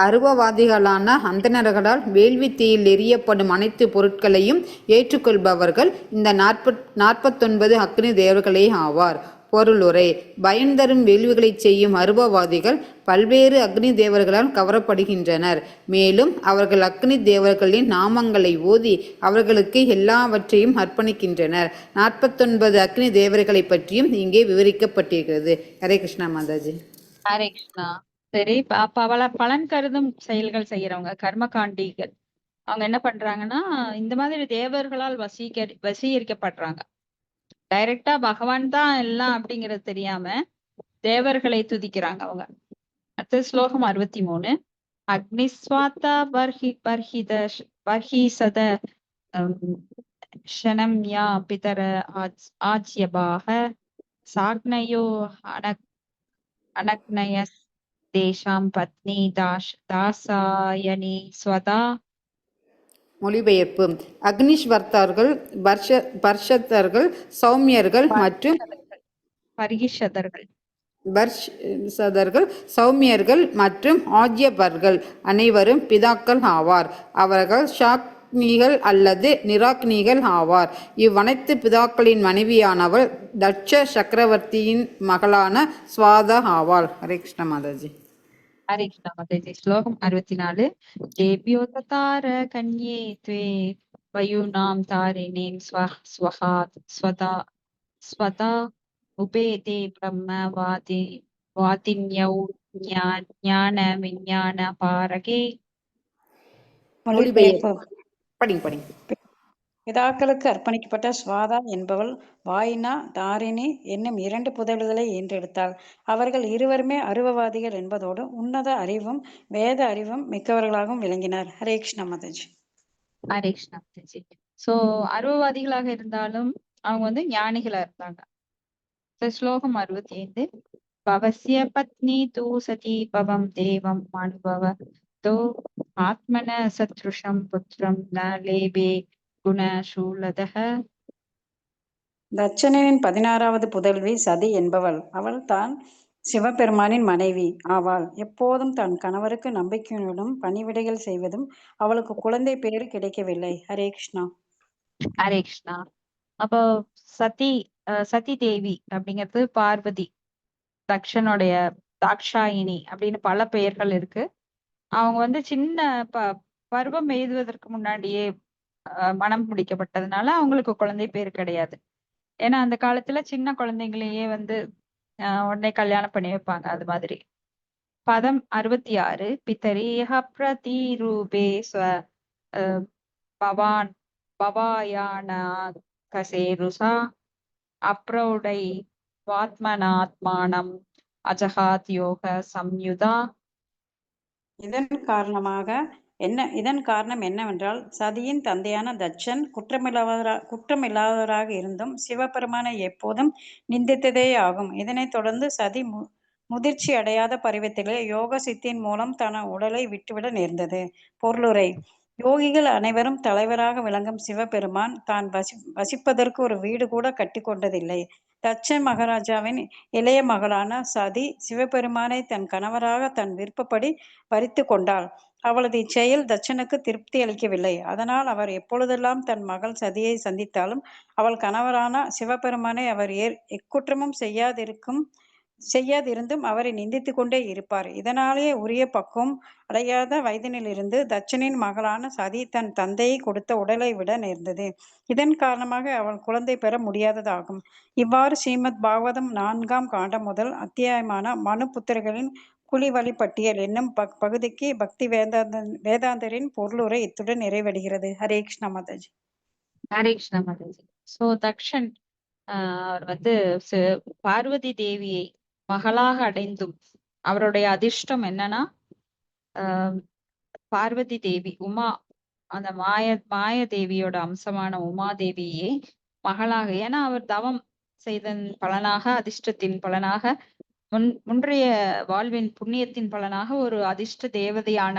அருவவாதிகளான அந்தணர்களால் வேள்வி தீயில் எரியப்படும் அனைத்து பொருட்களையும் ஏற்றுக்கொள்பவர்கள் இந்த 49 அக்னி தேவர்களே ஆவார். பொருளுரை. பயன்தரும் வேள்விகளை செய்யும் அருவவாதிகள் பல்வேறு அக்னி தேவர்களால் கவரப்படுகின்றனர். மேலும் அவர்கள் அக்னி தேவர்களின் நாமங்களை ஓதி அவர்களுக்கு எல்லாவற்றையும் அர்ப்பணிக்கின்றனர். 49 அக்னி தேவர்களை பற்றியும் இங்கே விவரிக்கப்பட்டிருக்கிறது. ஹரே கிருஷ்ணா மாதாஜி. ஹரே கிருஷ்ணா. சரி, அப்ப பலன் கருதும் செயல்கள் செய்யறவங்க கர்மகாண்டிகள் அவங்க என்ன பண்றாங்கன்னா இந்த மாதிரி தேவர்களால் வசீகரிக்கப்படுறாங்க. டைரக்டா பகவான் தான் எல்லாம் அப்படிங்கிறது தெரியாம தேவர்களை துதிக்கிறாங்க அவங்க. அடுத்த ஸ்லோகம் 63. அக்னிஸ்வாத்தா பர்ஹிசத ஷனம்யா பிதர ஆஜ்யபாக சாக்னயோ அனக்னயஸ் தேஷாம் பத்னி தாசாயனி ஸ்வதா. மொழிபெயர்ப்பு. அக்னிஸ்வர்த்தர்கள், பர்ஷதர்கள், சௌமியர்கள் மற்றும் சௌமியர்கள் மற்றும் ஆஜ்யபர்கள் அனைவரும் பிதாக்கள் ஆவார். அவர்கள் ஷாக்னிகள் அல்லது நிராக்னிகள் ஆவார். இவ்வனைத்து பிதாக்களின் மனைவியானவள் தட்ச சக்கரவர்த்தியின் மகளான ஸ்வாதா ஆவாள். ஹரே கிருஷ்ண மாதாஜி. ஹரே கிருஷ்ணா மாதாஜி. ஸ்லோகம் 64. தேவ்யோ ததார கன்யே த்வே வயூனாம் தாரிணீம் ஸ்வஹாத் ஸ்வதா ஸ்வதா உபேதே பிரம்ம வாதின்யௌ ஞான விஞ்ஞான பாரகே. மொழிபெயர் மொழிபெயர்ப்பு. படிங்க. பிதாக்களுக்கு அர்ப்பணிக்கப்பட்ட ஸ்வாதா என்பவள் வாயினா தாரிணி என்னும் 2 புதல்களை ஈன்றெடுத்தாள். அவர்கள் இருவருமே அருவவாதிகள் என்பதோடு உன்னத அறிவும் வேத அறிவும் மிக்கவர்களாகவும் விளங்கினார். ஹரே கிருஷ்ணா மாதாஜி. ஹரே கிருஷ்ணா மாதாஜி. சோ அருவவாதிகளாக இருந்தாலும் அவங்க வந்து ஞானிகளா இருந்தாங்க. ஸ்லோகம் 65. பவஸ்ய பத்னி தூ சதி பவம் தேவம் அனுபவ தோ ஆத்மன சத்ருஷம் புத்திரம் ந லேபே குணசூலதः. தட்சனின் 16வது புதல்வி சதி என்பவள். அவள் தான் சிவபெருமானின் மனைவி ஆவாள். எப்போதும் தன் கணவருக்கு நம்பிக்கையுடனும் பணிவிடைகள் செய்வதும் அவளுக்கு குழந்தை பேறு கிடைக்கவில்லை. ஹரே கிருஷ்ணா. ஹரே கிருஷ்ணா. அப்போ சதி தேவி அப்படிங்கிறது பார்வதி, தக்ஷனுடைய தாக்ஷாயினி அப்படின்னு பல பெயர்கள் இருக்கு. அவங்க வந்து சின்ன பருவம் எய்துவதற்கு முன்னாடியே மனம் முடிக்கப்பட்டதுனால அவங்களுக்கு குழந்தை பேர் கிடையாது. ஏன்னா அந்த காலத்துல சின்ன குழந்தைங்களையே வந்து உடனே கல்யாணம் பண்ணி வைப்பாங்க. அது மாதிரி. பதம் 66. பிதரீஹ பிரதிரூபே பவான் பவாயானா கசேருசா அப்ரௌடை வாத்மனாத்மானம் அஜகாத் யோக சம்யுதா. இதன் காரணம் என்னவென்றால் சதியின் தந்தையான தட்சன் குற்றமில்லாதவராக இருந்தும் சிவபெருமானை எப்போதும் நிந்தித்ததே ஆகும். இதனைத் தொடர்ந்து சதி முதிர்ச்சி அடையாத பருவத்திலே யோக சித்தியின் மூலம் தன உடலை விட்டுவிட நேர்ந்தது. பொருளுரை. யோகிகள் அனைவரும் தலைவராக விளங்கும் சிவபெருமான் தான் வசிப்பதற்கு ஒரு வீடு கூட கட்டி கொண்டதில்லை. தட்சன் மகாராஜாவின் இளைய மகளான சதி சிவபெருமானை தன் கணவராக தன் விருப்பப்படி வரித்து கொண்டாள். அவளது இச்செயல் தட்சனுக்கு திருப்தி அளிக்கவில்லை. அதனால் அவர் எப்பொழுதெல்லாம் தன் மகள் சதியை சந்தித்தாலும் அவள் கணவரான சிவபெருமானை அவர் எக்குற்றமும் செய்யாதிருந்தும் அவரை நிந்தித்து கொண்டே இருப்பார். இதனாலேயே உரிய பக்குவம் அடையாத வயதினிலிருந்து தட்சனின் மகளான சதி தன் தந்தையை கொடுத்த உடலை விட நேர்ந்தது. இதன் காரணமாக அவள் குழந்தை பெற முடியாததாகும். இவ்வாறு ஸ்ரீமத் பாகவதம் 4ஆம் காண்டம் முதல் அத்தியாயமான மனு புத்திரர்களின் குழிவழி பட்டியல் என்னும் பகுதிக்கு பக்தி வேதாந்தரின் பொருளுரை இத்துடன் நிறைவடைகிறது. ஹரே கிருஷ்ணா மாதாஜி. ஹரே கிருஷ்ணா மாதாஜி. சோ தக்ஷன் அவர் வந்து பார்வதி தேவியை மகளாக அடைந்தும் அவருடைய அதிர்ஷ்டம் என்னன்னா பார்வதி தேவி உமா, அந்த மாய தேவியோட அம்சமான உமா தேவியே மகளாக, ஏன்னா அவர் தவம் செய்தன் பலனாக, அதிர்ஷ்டத்தின் பலனாக, முன்றைய வாழ்வின் புண்ணியத்தின் பலனாக ஒரு அதிர்ஷ்ட தேவதையான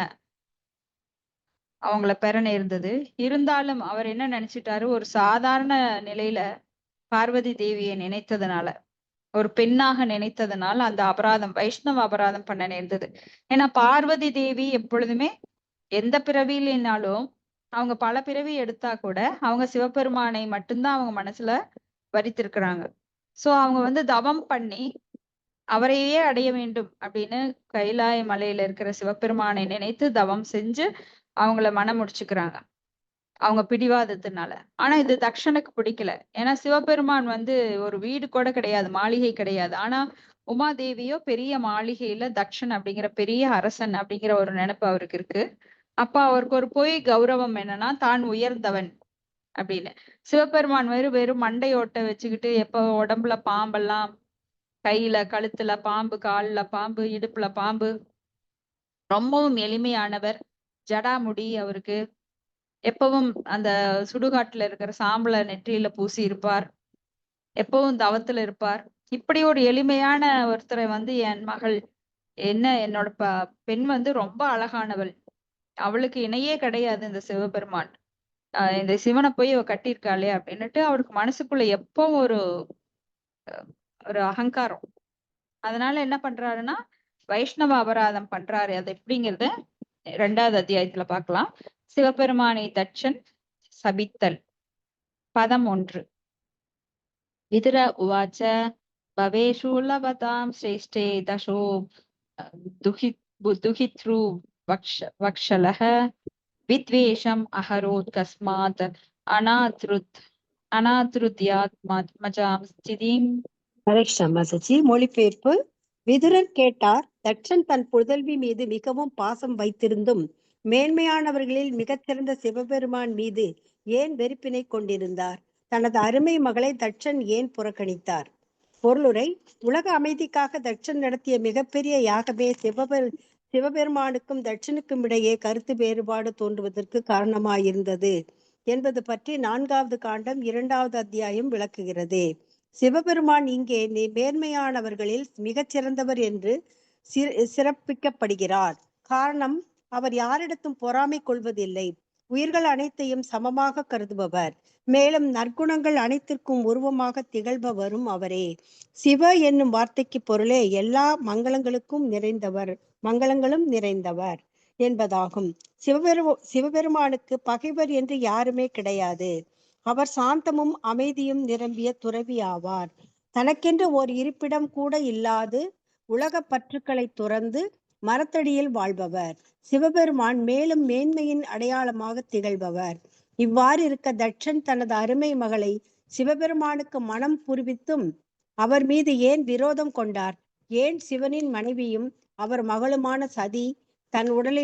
அவங்கள பெற நேர்ந்தது. இருந்தாலும் அவர் என்ன நினைச்சிட்டாரு, ஒரு சாதாரண நிலையில பார்வதி தேவியை நினைத்ததுனால, ஒரு பெண்ணாக நினைத்ததுனால அந்த அபராதம், வைஷ்ணவ அபராதம் பண்ண நேர்ந்தது. ஏன்னா பார்வதி தேவி எப்பொழுதுமே எந்த பிறவியினாலும் அவங்க பல பிறவி எடுத்தா கூட அவங்க சிவபெருமானை மட்டும்தான் அவங்க மனசுல வரித்திருக்கிறாங்க. சோ அவங்க வந்து தவம் பண்ணி அவரையே அடைய வேண்டும் அப்படின்னு கைலாய மலையில இருக்கிற சிவபெருமானை நினைத்து தவம் செஞ்சு அவங்கள மனம் முடிச்சுக்கிறாங்க அவங்க பிடிவாதத்தினால. ஆனா இது தக்ஷனுக்கு பிடிக்கல. ஏன்னா சிவபெருமான் வந்து ஒரு வீடு கூட கிடையாது, மாளிகை கிடையாது. ஆனா உமாதேவியோ பெரிய மாளிகையில தக்ஷன் அப்படிங்கிற பெரிய அரசன் அப்படிங்கிற ஒரு நினைப்பு அவருக்கு இருக்கு. அப்ப அவருக்கு ஒரு பொய் கௌரவம் என்னன்னா தான் உயர்ந்தவன் அப்படின்னு. சிவபெருமான் வெறும் மண்டையோட்டை வச்சுக்கிட்டு எப்ப உடம்புல பாம்பெல்லாம், கையில கழுத்துல பாம்பு, கால்ல பாம்பு, இடுப்புல பாம்பு, ரொம்பவும் எளிமையானவர். ஜடாமுடி அவருக்கு, எப்பவும் அந்த சுடுகாட்டுல இருக்கிற சாம்பலை நெற்றியில பூசி இருப்பார், எப்பவும் தவத்துல இருப்பார். இப்படி ஒரு எளிமையான ஒருத்தரை வந்து என் மகள் என்னோட பெண் வந்து ரொம்ப அழகானவள், அவளுக்கு இணையே கிடையாது இந்த சிவபெருமான், இந்த சிவனை போய் இவ கட்டியிருக்காளே அப்படின்னுட்டு அவருக்கு மனசுக்குள்ள எப்போ ஒரு அகங்காரம். அதனால என்ன பண்றாருன்னா வைஷ்ணவ அபராதம் பண்றாரு. அது எப்படிங்கிறத 2வது அத்தியாயத்துல பார்க்கலாம். சிவபெருமானை தட்சன் சபித்தல். பதம் 1. விதுர உவாச்ச பவேஷு லவதாம் சிரேஷ்டே தசோ दुहितृ वक्षलः विद्वेषम् अहरोत् कस्मात् अनादृत्यात्मजां स्थितिम्. ஹரே மாதாஜி. மொழிபெயர்ப்பு. விதுரர் கேட்டார், தட்சன் தன் புதல்வி மீது மிகவும் பாசம் வைத்திருந்தும் மேன்மையானவர்களில் மிகச்சிறந்த சிவபெருமான் மீது ஏன் வெறுப்பினை கொண்டிருந்தார்? தனது அருமை மகளை தட்சன் ஏன் புறக்கணித்தார்? பொருளுரை. உலக அமைதிக்காக தட்சன் நடத்திய மிகப்பெரிய யாகமே சிவபெருமானுக்கும் தட்சனுக்கும் இடையே கருத்து வேறுபாடு தோன்றுவதற்கு காரணமாயிருந்தது என்பது பற்றி 4வது காண்டம் 2வது அத்தியாயம் விளக்குகிறது. சிவபெருமான் இங்கே மேன்மையானவர்களில் மிகச்சிறந்தவர் என்று சிறப்பிக்கப்படுகிறார். காரணம், அவர் யாரிடத்தும் பொறாமை கொள்வதில்லை. உயிர்கள் அனைத்தையும் சமமாக கருதுபவர். மேலும் நற்குணங்கள் அனைத்திற்கும் உருவமாக திகழ்பவரும் அவரே. சிவ என்னும் வார்த்தைக்கு பொருளே எல்லா மங்களங்களும் நிறைந்தவர் என்பதாகும். சிவபெருமானுக்கு பகைவர் என்று யாருமே கிடையாது. அவர் சாந்தமும் அமைதியும் நிரம்பிய துறவி ஆவார். தனக்கென்று ஓர் இருப்பிடம் கூட இல்லாது உலக பற்றுக்களை துறந்து மரத்தடியில் வாழ்பவர். சிவபெருமான் மேலும் மேன்மையின் அடையாளமாக திகழ்பவர். இவ்வாறு இருக்க தட்சன் தனது அருமை மகளை சிவபெருமானுக்கு மனம் புரிவித்தும் அவர் மீது ஏன் விரோதம் கொண்டார்? ஏன் சிவனின் மனைவியும் அவர் மகளுமான சதி தன் உடலை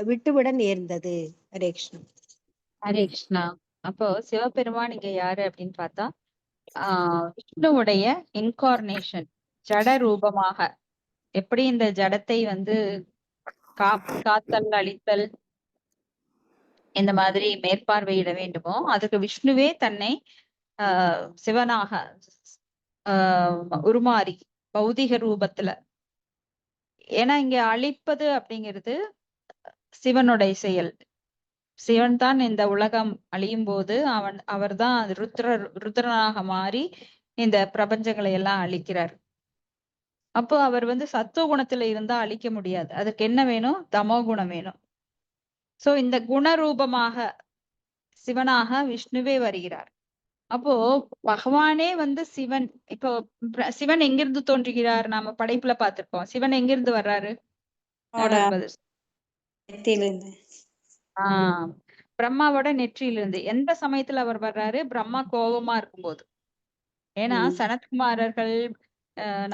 விட்டுவிட நேர்ந்தது? ஹரே கிருஷ்ணா. ஹரே கிருஷ்ணா. அப்போ சிவபெருமான் இங்க யாரு அப்படின்னு பார்த்தா விஷ்ணுவுடைய இன்கார்னேஷன், ஜட ரூபமாக. எப்படி இந்த ஜடத்தை வந்து காத்தல் அழித்தல் இந்த மாதிரி மேற்பார்வையிட வேண்டுமோ, அதுக்கு விஷ்ணுவே தன்னை சிவனாக உருமாறி பௌதிக ரூபத்துல. ஏன்னா இங்க அழிப்பது அப்படிங்கிறது சிவனுடைய செயல். சிவன் தான் இந்த உலகம் அழியும் போது அவர் தான் ருத்ரனாக மாறி இந்த பிரபஞ்சங்களை எல்லாம் அழிக்கிறார். அப்போ அவர் வந்து சத்துவ குணத்துல இருந்தா அழிக்க முடியாது. அதுக்கு என்ன வேணும்? தமோ குணம் வேணும். சோ இந்த குணரூபமாக சிவனாக விஷ்ணுவே வருகிறார். அப்போ பகவானே வந்து சிவன். இப்போ சிவன் எங்கிருந்து தோன்றுகிறார்? நாம படைப்புல பார்த்திருப்போம். சிவன் எங்கிருந்து வர்றாரு? பிரம்மாவோட நெற்றியிலிருந்து. எந்த சமயத்துல அவர் வர்றாரு? பிரம்மா கோபமா இருக்கும்போது. ஏன்னா சனத்குமாரர்கள்,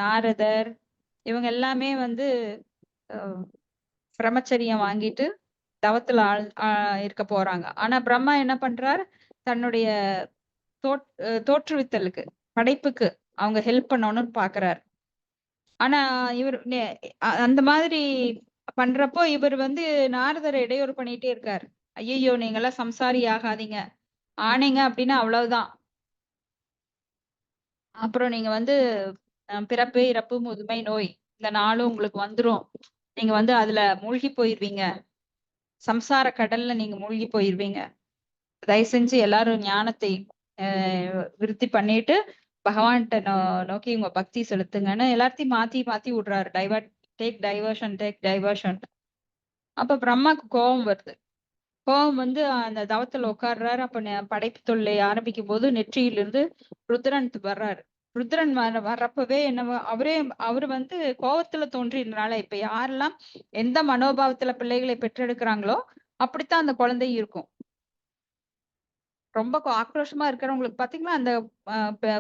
நாரதர் இவங்க எல்லாமே வந்து பிரம்மச்சரியம் வாங்கிட்டு தவத்துல இருக்க போறாங்க. ஆனா பிரம்மா என்ன பண்றார்? தன்னுடைய தோற்றுவித்தலுக்கு, படைப்புக்கு அவங்க ஹெல்ப் பண்ணணும்னு பாக்குறாரு. ஆனா இவர் அந்த மாதிரி பண்றப்போ இவர் வந்து நாரதரை இடையூறு பண்ணிட்டே இருக்காரு. ஐயோ, நீங்க எல்லாம் சம்சாரி ஆகாதீங்க, ஆனீங்க அப்படின்னா அவ்வளவுதான். அப்புறம் நீங்க வந்து பிறப்பு, இறப்பு, முதுமை, நோய் இந்த நாளும் உங்களுக்கு வந்துரும். நீங்க வந்து அதுல மூழ்கி போயிருவீங்க. சம்சார கடல்ல நீங்க மூழ்கி போயிருவீங்க. தயவு செஞ்சு எல்லாரும் ஞானத்தை விருத்தி பண்ணிட்டு பகவான்கிட்ட நோக்கி உங்க பக்தி செலுத்துங்கன்னு எல்லாத்தையும் மாத்தி விடுறாரு. Take diversion. அப்ப பிரம்மாக்கு கோபம் வருது. கோபம் வந்து அந்த தவத்துல உட்கார்றாரு. அப்ப படைப்பு தொல்லை ஆரம்பிக்கும் போது நெற்றியிலிருந்து ருத்ரன் வர்றாரு. ருத்ரன் வர்றப்பவே அவரு வந்து கோபத்துல தோன்றினால, இப்ப யாரெல்லாம் எந்த மனோபாவத்துல பிள்ளைகளை பெற்றெடுக்கிறாங்களோ அப்படித்தான் அந்த குழந்தை இருக்கும். ரொம்ப ஆக்ரோஷமா இருக்கிறவங்களுக்கு பாத்தீங்கன்னா அந்த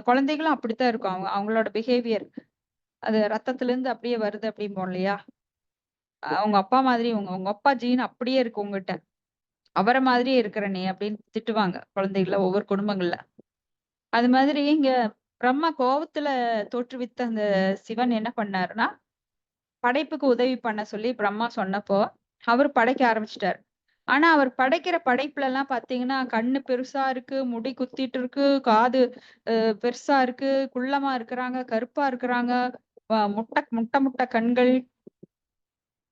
குழந்தைகளும் அப்படித்தான் இருக்கும். அவங்களோட பிஹேவியர் அது ரத்தத்துல இருந்து அப்படியே வருது அப்படிம்போம் இல்லையா? அவங்க அப்பா மாதிரி உங்க அப்பா ஜீன் அப்படியே இருக்கு உங்ககிட்ட, அவரை மாதிரியே இருக்கிற நீ அப்படின்னு திட்டுவாங்க குழந்தைகள ஒவ்வொரு குடும்பங்கள்ல. அது மாதிரி இங்க பிரம்மா கோபத்துல தோற்றுவித்த அந்த சிவன் என்ன பண்ணாருன்னா, படைப்புக்கு உதவி பண்ண சொல்லி பிரம்மா சொன்னப்போ அவர் படைக்க ஆரம்பிச்சிட்டாரு. ஆனா அவர் படைக்கிற படைப்புல எல்லாம் பாத்தீங்கன்னா கண்ணு பெருசா இருக்கு, முடி குத்திட்டு இருக்கு, காது பெருசா இருக்கு, குள்ளமா இருக்கிறாங்க, கருப்பா இருக்கிறாங்க, முட்டை கண்கள்.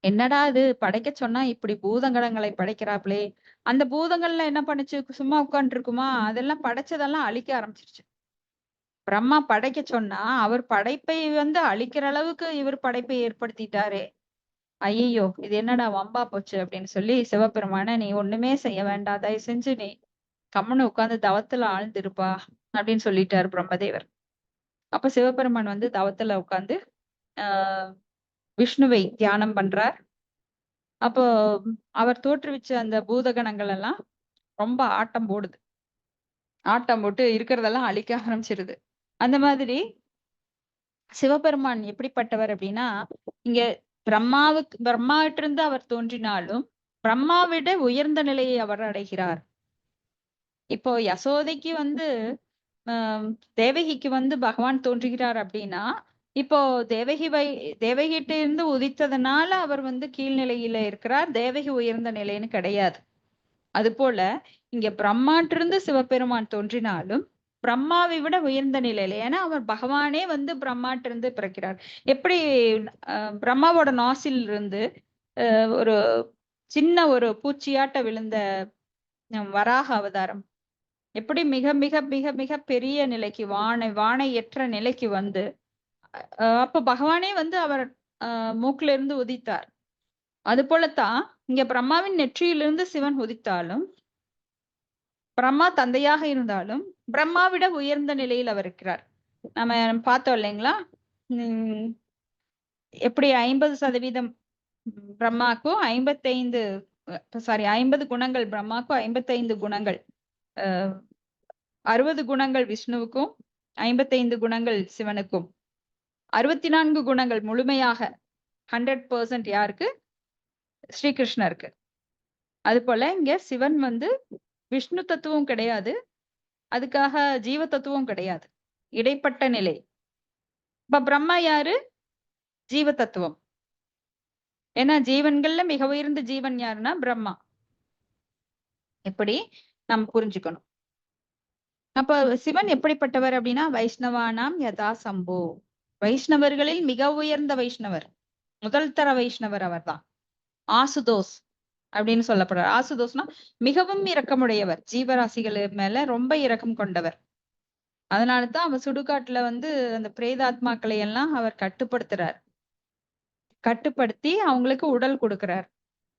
என்னடா இது, படைக்க சொன்னா இப்படி பூதங்கடங்களை படைக்கிறாப்ளே. அந்த பூதங்கள்ல என்ன பண்ணுச்சு? சும்மா உட்கார்ந்து இருக்குமா? அதெல்லாம் படைச்சதெல்லாம் அழிக்க ஆரம்பிச்சிருச்சு. பிரம்மா படைக்க சொன்னா அவர் படைப்பை வந்து அழிக்கிற அளவுக்கு இவர் படைப்பை ஏற்படுத்திட்டாரே. ஐயோ, இது என்னடா வம்பா போச்சு அப்படின்னு சொல்லி சிவபெருமான, நீ ஒண்ணுமே செய்ய வேண்டாம், தயவு செஞ்சு நீ கம்முன்னு உட்கார்ந்து தவத்துல ஆழ்ந்திருப்பா அப்படின்னு சொல்லிட்டாரு பிரம்மதேவர். அப்ப சிவபெருமான் வந்து தவத்துல உட்கார்ந்து விஷ்ணுவை தியானம் பண்றார். அப்போ அவர் தோற்றுவிச்ச அந்த பூதகணங்கள் எல்லாம் ரொம்ப ஆட்டம் போடுது. ஆட்டம் போட்டு இருக்கிறதெல்லாம் அழிக்க ஆரம்பிச்சிருது. அந்த மாதிரி சிவபெருமான் எப்படிப்பட்டவர் அப்படின்னா, இங்க பிரம்மாவிட்டிருந்து அவர் தோன்றினாலும் பிரம்மாவிட உயர்ந்த நிலையை அவர் அடைகிறார். இப்போ யசோதைக்கு வந்து தேவகிக்கு வந்து பகவான் தோன்றுகிறார் அப்படின்னா, இப்போ தேவகிட்ட இருந்து உதித்ததுனால அவர் வந்து கீழ்நிலையில இருக்கிறார், தேவகி உயர்ந்த நிலைன்னு கிடையாது. அது போல இங்க பிரம்மாட்டிருந்து சிவபெருமான் தோன்றினாலும் பிரம்மாவை விட உயர்ந்த நிலையில, ஏன்னா அவர் பகவானே வந்து பிரம்மாட்டிருந்து பிறக்கிறார். எப்படி பிரம்மாவோட நாசில் இருந்து ஒரு சின்ன ஒரு பூச்சியாட்ட விழுந்த வராக அவதாரம் எப்படி மிக மிக மிக மிக பெரிய நிலைக்கு வானையற்ற நிலைக்கு வந்து அப்ப பகவானே வந்து அவர் மூக்குல இருந்து உதித்தார். அது போலத்தான் இங்க பிரம்மாவின் நெற்றியிலிருந்து சிவன் உதித்தாலும், பிரம்மா தந்தையாக இருந்தாலும் பிரம்மாவிட உயர்ந்த நிலையில் அவர் இருக்கிறார். நம்ம பார்த்தோம் இல்லைங்களா? எப்படி 50% பிரம்மாக்கும் 50 குணங்கள் பிரம்மாக்கும், 55 குணங்கள் 60 குணங்கள் விஷ்ணுவுக்கும், 55 குணங்கள் சிவனுக்கும், 64 குணங்கள் முழுமையாக 100% யாருக்கு? ஸ்ரீகிருஷ்ணருக்கு. அது போல இங்க சிவன் வந்து விஷ்ணு தத்துவம் கிடையாது, அதுக்காக ஜீவ தத்துவம் கிடையாது, இடைப்பட்ட நிலை. இப்ப பிரம்மா யாரு? ஜீவ தத்துவம். ஏன்னா ஜீவன்கள்ல மிக உயர்ந்த ஜீவன் யாருன்னா பிரம்மா. எப்படி நம்ம புரிஞ்சுக்கணும். அப்ப சிவன் எப்படிப்பட்டவர் அப்படின்னா, வைஷ்ணவானாம் யதா சம்போ, வைஷ்ணவர்களில் மிக உயர்ந்த வைஷ்ணவர், முதல் தர வைஷ்ணவர் அவர்தான். ஆசுதோஸ் அப்படின்னு சொல்லப்படுறார். ஆசுதோஸ்னா மிகவும் இரக்கமுடையவர், ஜீவராசிகள் மேல ரொம்ப இரக்கம் கொண்டவர். அதனாலதான் அவர் சுடுகாட்டுல வந்து அந்த பிரேதாத்மாக்களை எல்லாம் அவர் கட்டுப்படுத்தி அவங்களுக்கு உடல் கொடுக்கிறார்.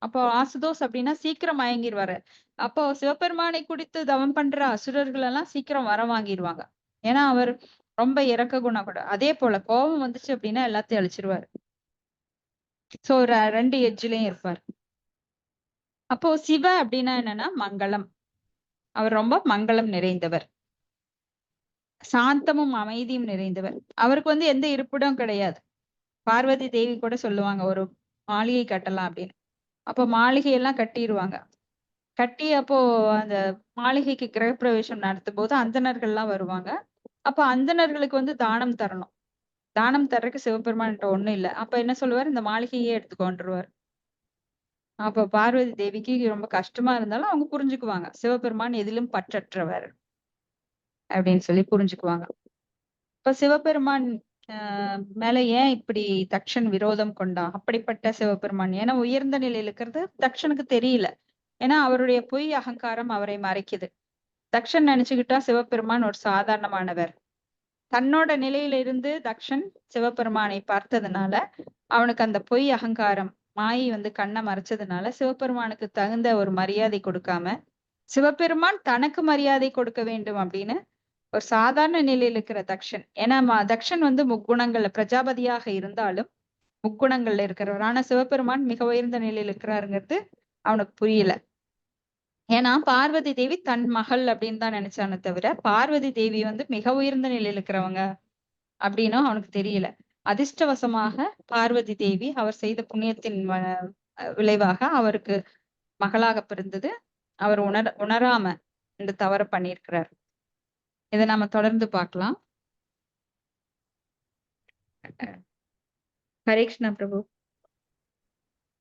அப்போ ஆசுதோஸ் அப்படின்னா சீக்கிரம் மயங்கிடுவாரு. அப்போ சிவபெருமானை குடித்து தவம் பண்ற அசுரர்கள் எல்லாம் சீக்கிரம் வர வாங்கிடுவாங்க. ஏன்னா அவர் ரொம்ப இரக்க குணம் கூட. அதே போல கோபம் வந்துச்சு அப்படின்னா எல்லாத்தையும் அழிச்சிருவாரு. சோ 2 எட்ஜ்லயும் இருப்பார். அப்போ சிவ அப்படின்னா என்னன்னா மங்களம். அவர் ரொம்ப மங்களம் நிறைந்தவர், சாந்தமும் அமைதியும் நிறைந்தவர். அவருக்கு வந்து எந்த இருப்பிடம் கிடையாது. பார்வதி தேவி கூட சொல்லுவாங்க ஒரு மாளிகை கட்டலாம் அப்படின்னு. அப்போ மாளிகையெல்லாம் கட்டிடுவாங்க. கட்டி அப்போ அந்த மாளிகைக்கு கிரகப்பிரவேசம் நடத்தும் போது அந்தணர்கள்லாம் வருவாங்க. அப்ப அந்தணர்களுக்கு வந்து தானம் தரணும். தானம் தர்றதுக்கு சிவபெருமான்கிட்ட ஒண்ணும் இல்ல. அப்ப என்ன சொல்லுவார்? இந்த மாளிகையே எடுத்துக்கொண்டுருவார். அப்ப பார்வதி தேவிக்கு ரொம்ப கஷ்டமா இருந்தாலும் அவங்க புரிஞ்சுக்குவாங்க, சிவபெருமான் எதிலும் பற்றற்றவர் அப்படின்னு சொல்லி புரிஞ்சுக்குவாங்க. இப்ப சிவபெருமான் மேல ஏன் இப்படி தக்ஷன் விரோதம் கொண்டான்? அப்படிப்பட்ட சிவபெருமான் ஏன்னா உயர்ந்த நிலையில இருக்கிறது தக்ஷனுக்கு தெரியல. ஏன்னா அவருடைய பொய் அகங்காரம் அவரை மறைக்குது. தக்ஷன் நினைச்சுக்கிட்டா சிவபெருமான் ஒரு சாதாரணமானவர். தன்னோட நிலையில இருந்து தக்ஷன் சிவபெருமானை பார்த்ததுனால அவனுக்கு அந்த பொய் அகங்காரம் மாயை வந்து கண்ணை மறைச்சதுனால சிவபெருமானுக்கு தகுந்த ஒரு மரியாதை கொடுக்காம, சிவபெருமான் தனக்கு மரியாதை கொடுக்க வேண்டும் அப்படின்னு ஒரு சாதாரண நிலையில இருக்கிற தக்ஷன். ஏன்னா தக்ஷன் வந்து முக்குணங்கள்ல பிரஜாபதியாக இருந்தாலும் முக்குணங்கள்ல இருக்கிறவர். ஆனா சிவபெருமான் மிக உயர்ந்த நிலையில இருக்கிறாருங்கிறது அவனுக்கு புரியல. ஏன்னா பார்வதி தேவி தன் மகள் அப்படின்னு தான் நினைச்சானே தவிர பார்வதி தேவி வந்து மிக உயர்ந்த நிலையில இருக்கிறவங்க அப்படின்னும் அவனுக்கு தெரியல. அதிர்ஷ்டவசமாக பார்வதி தேவி அவர் செய்த புண்ணியத்தின் விளைவாக அவருக்கு மகளாக பிறந்தது. அவர் உணராம இந்த தவற பண்ணியிருக்கிறார். இதை நாம தொடர்ந்து பார்க்கலாம். ஹரே கிருஷ்ணா பிரபு.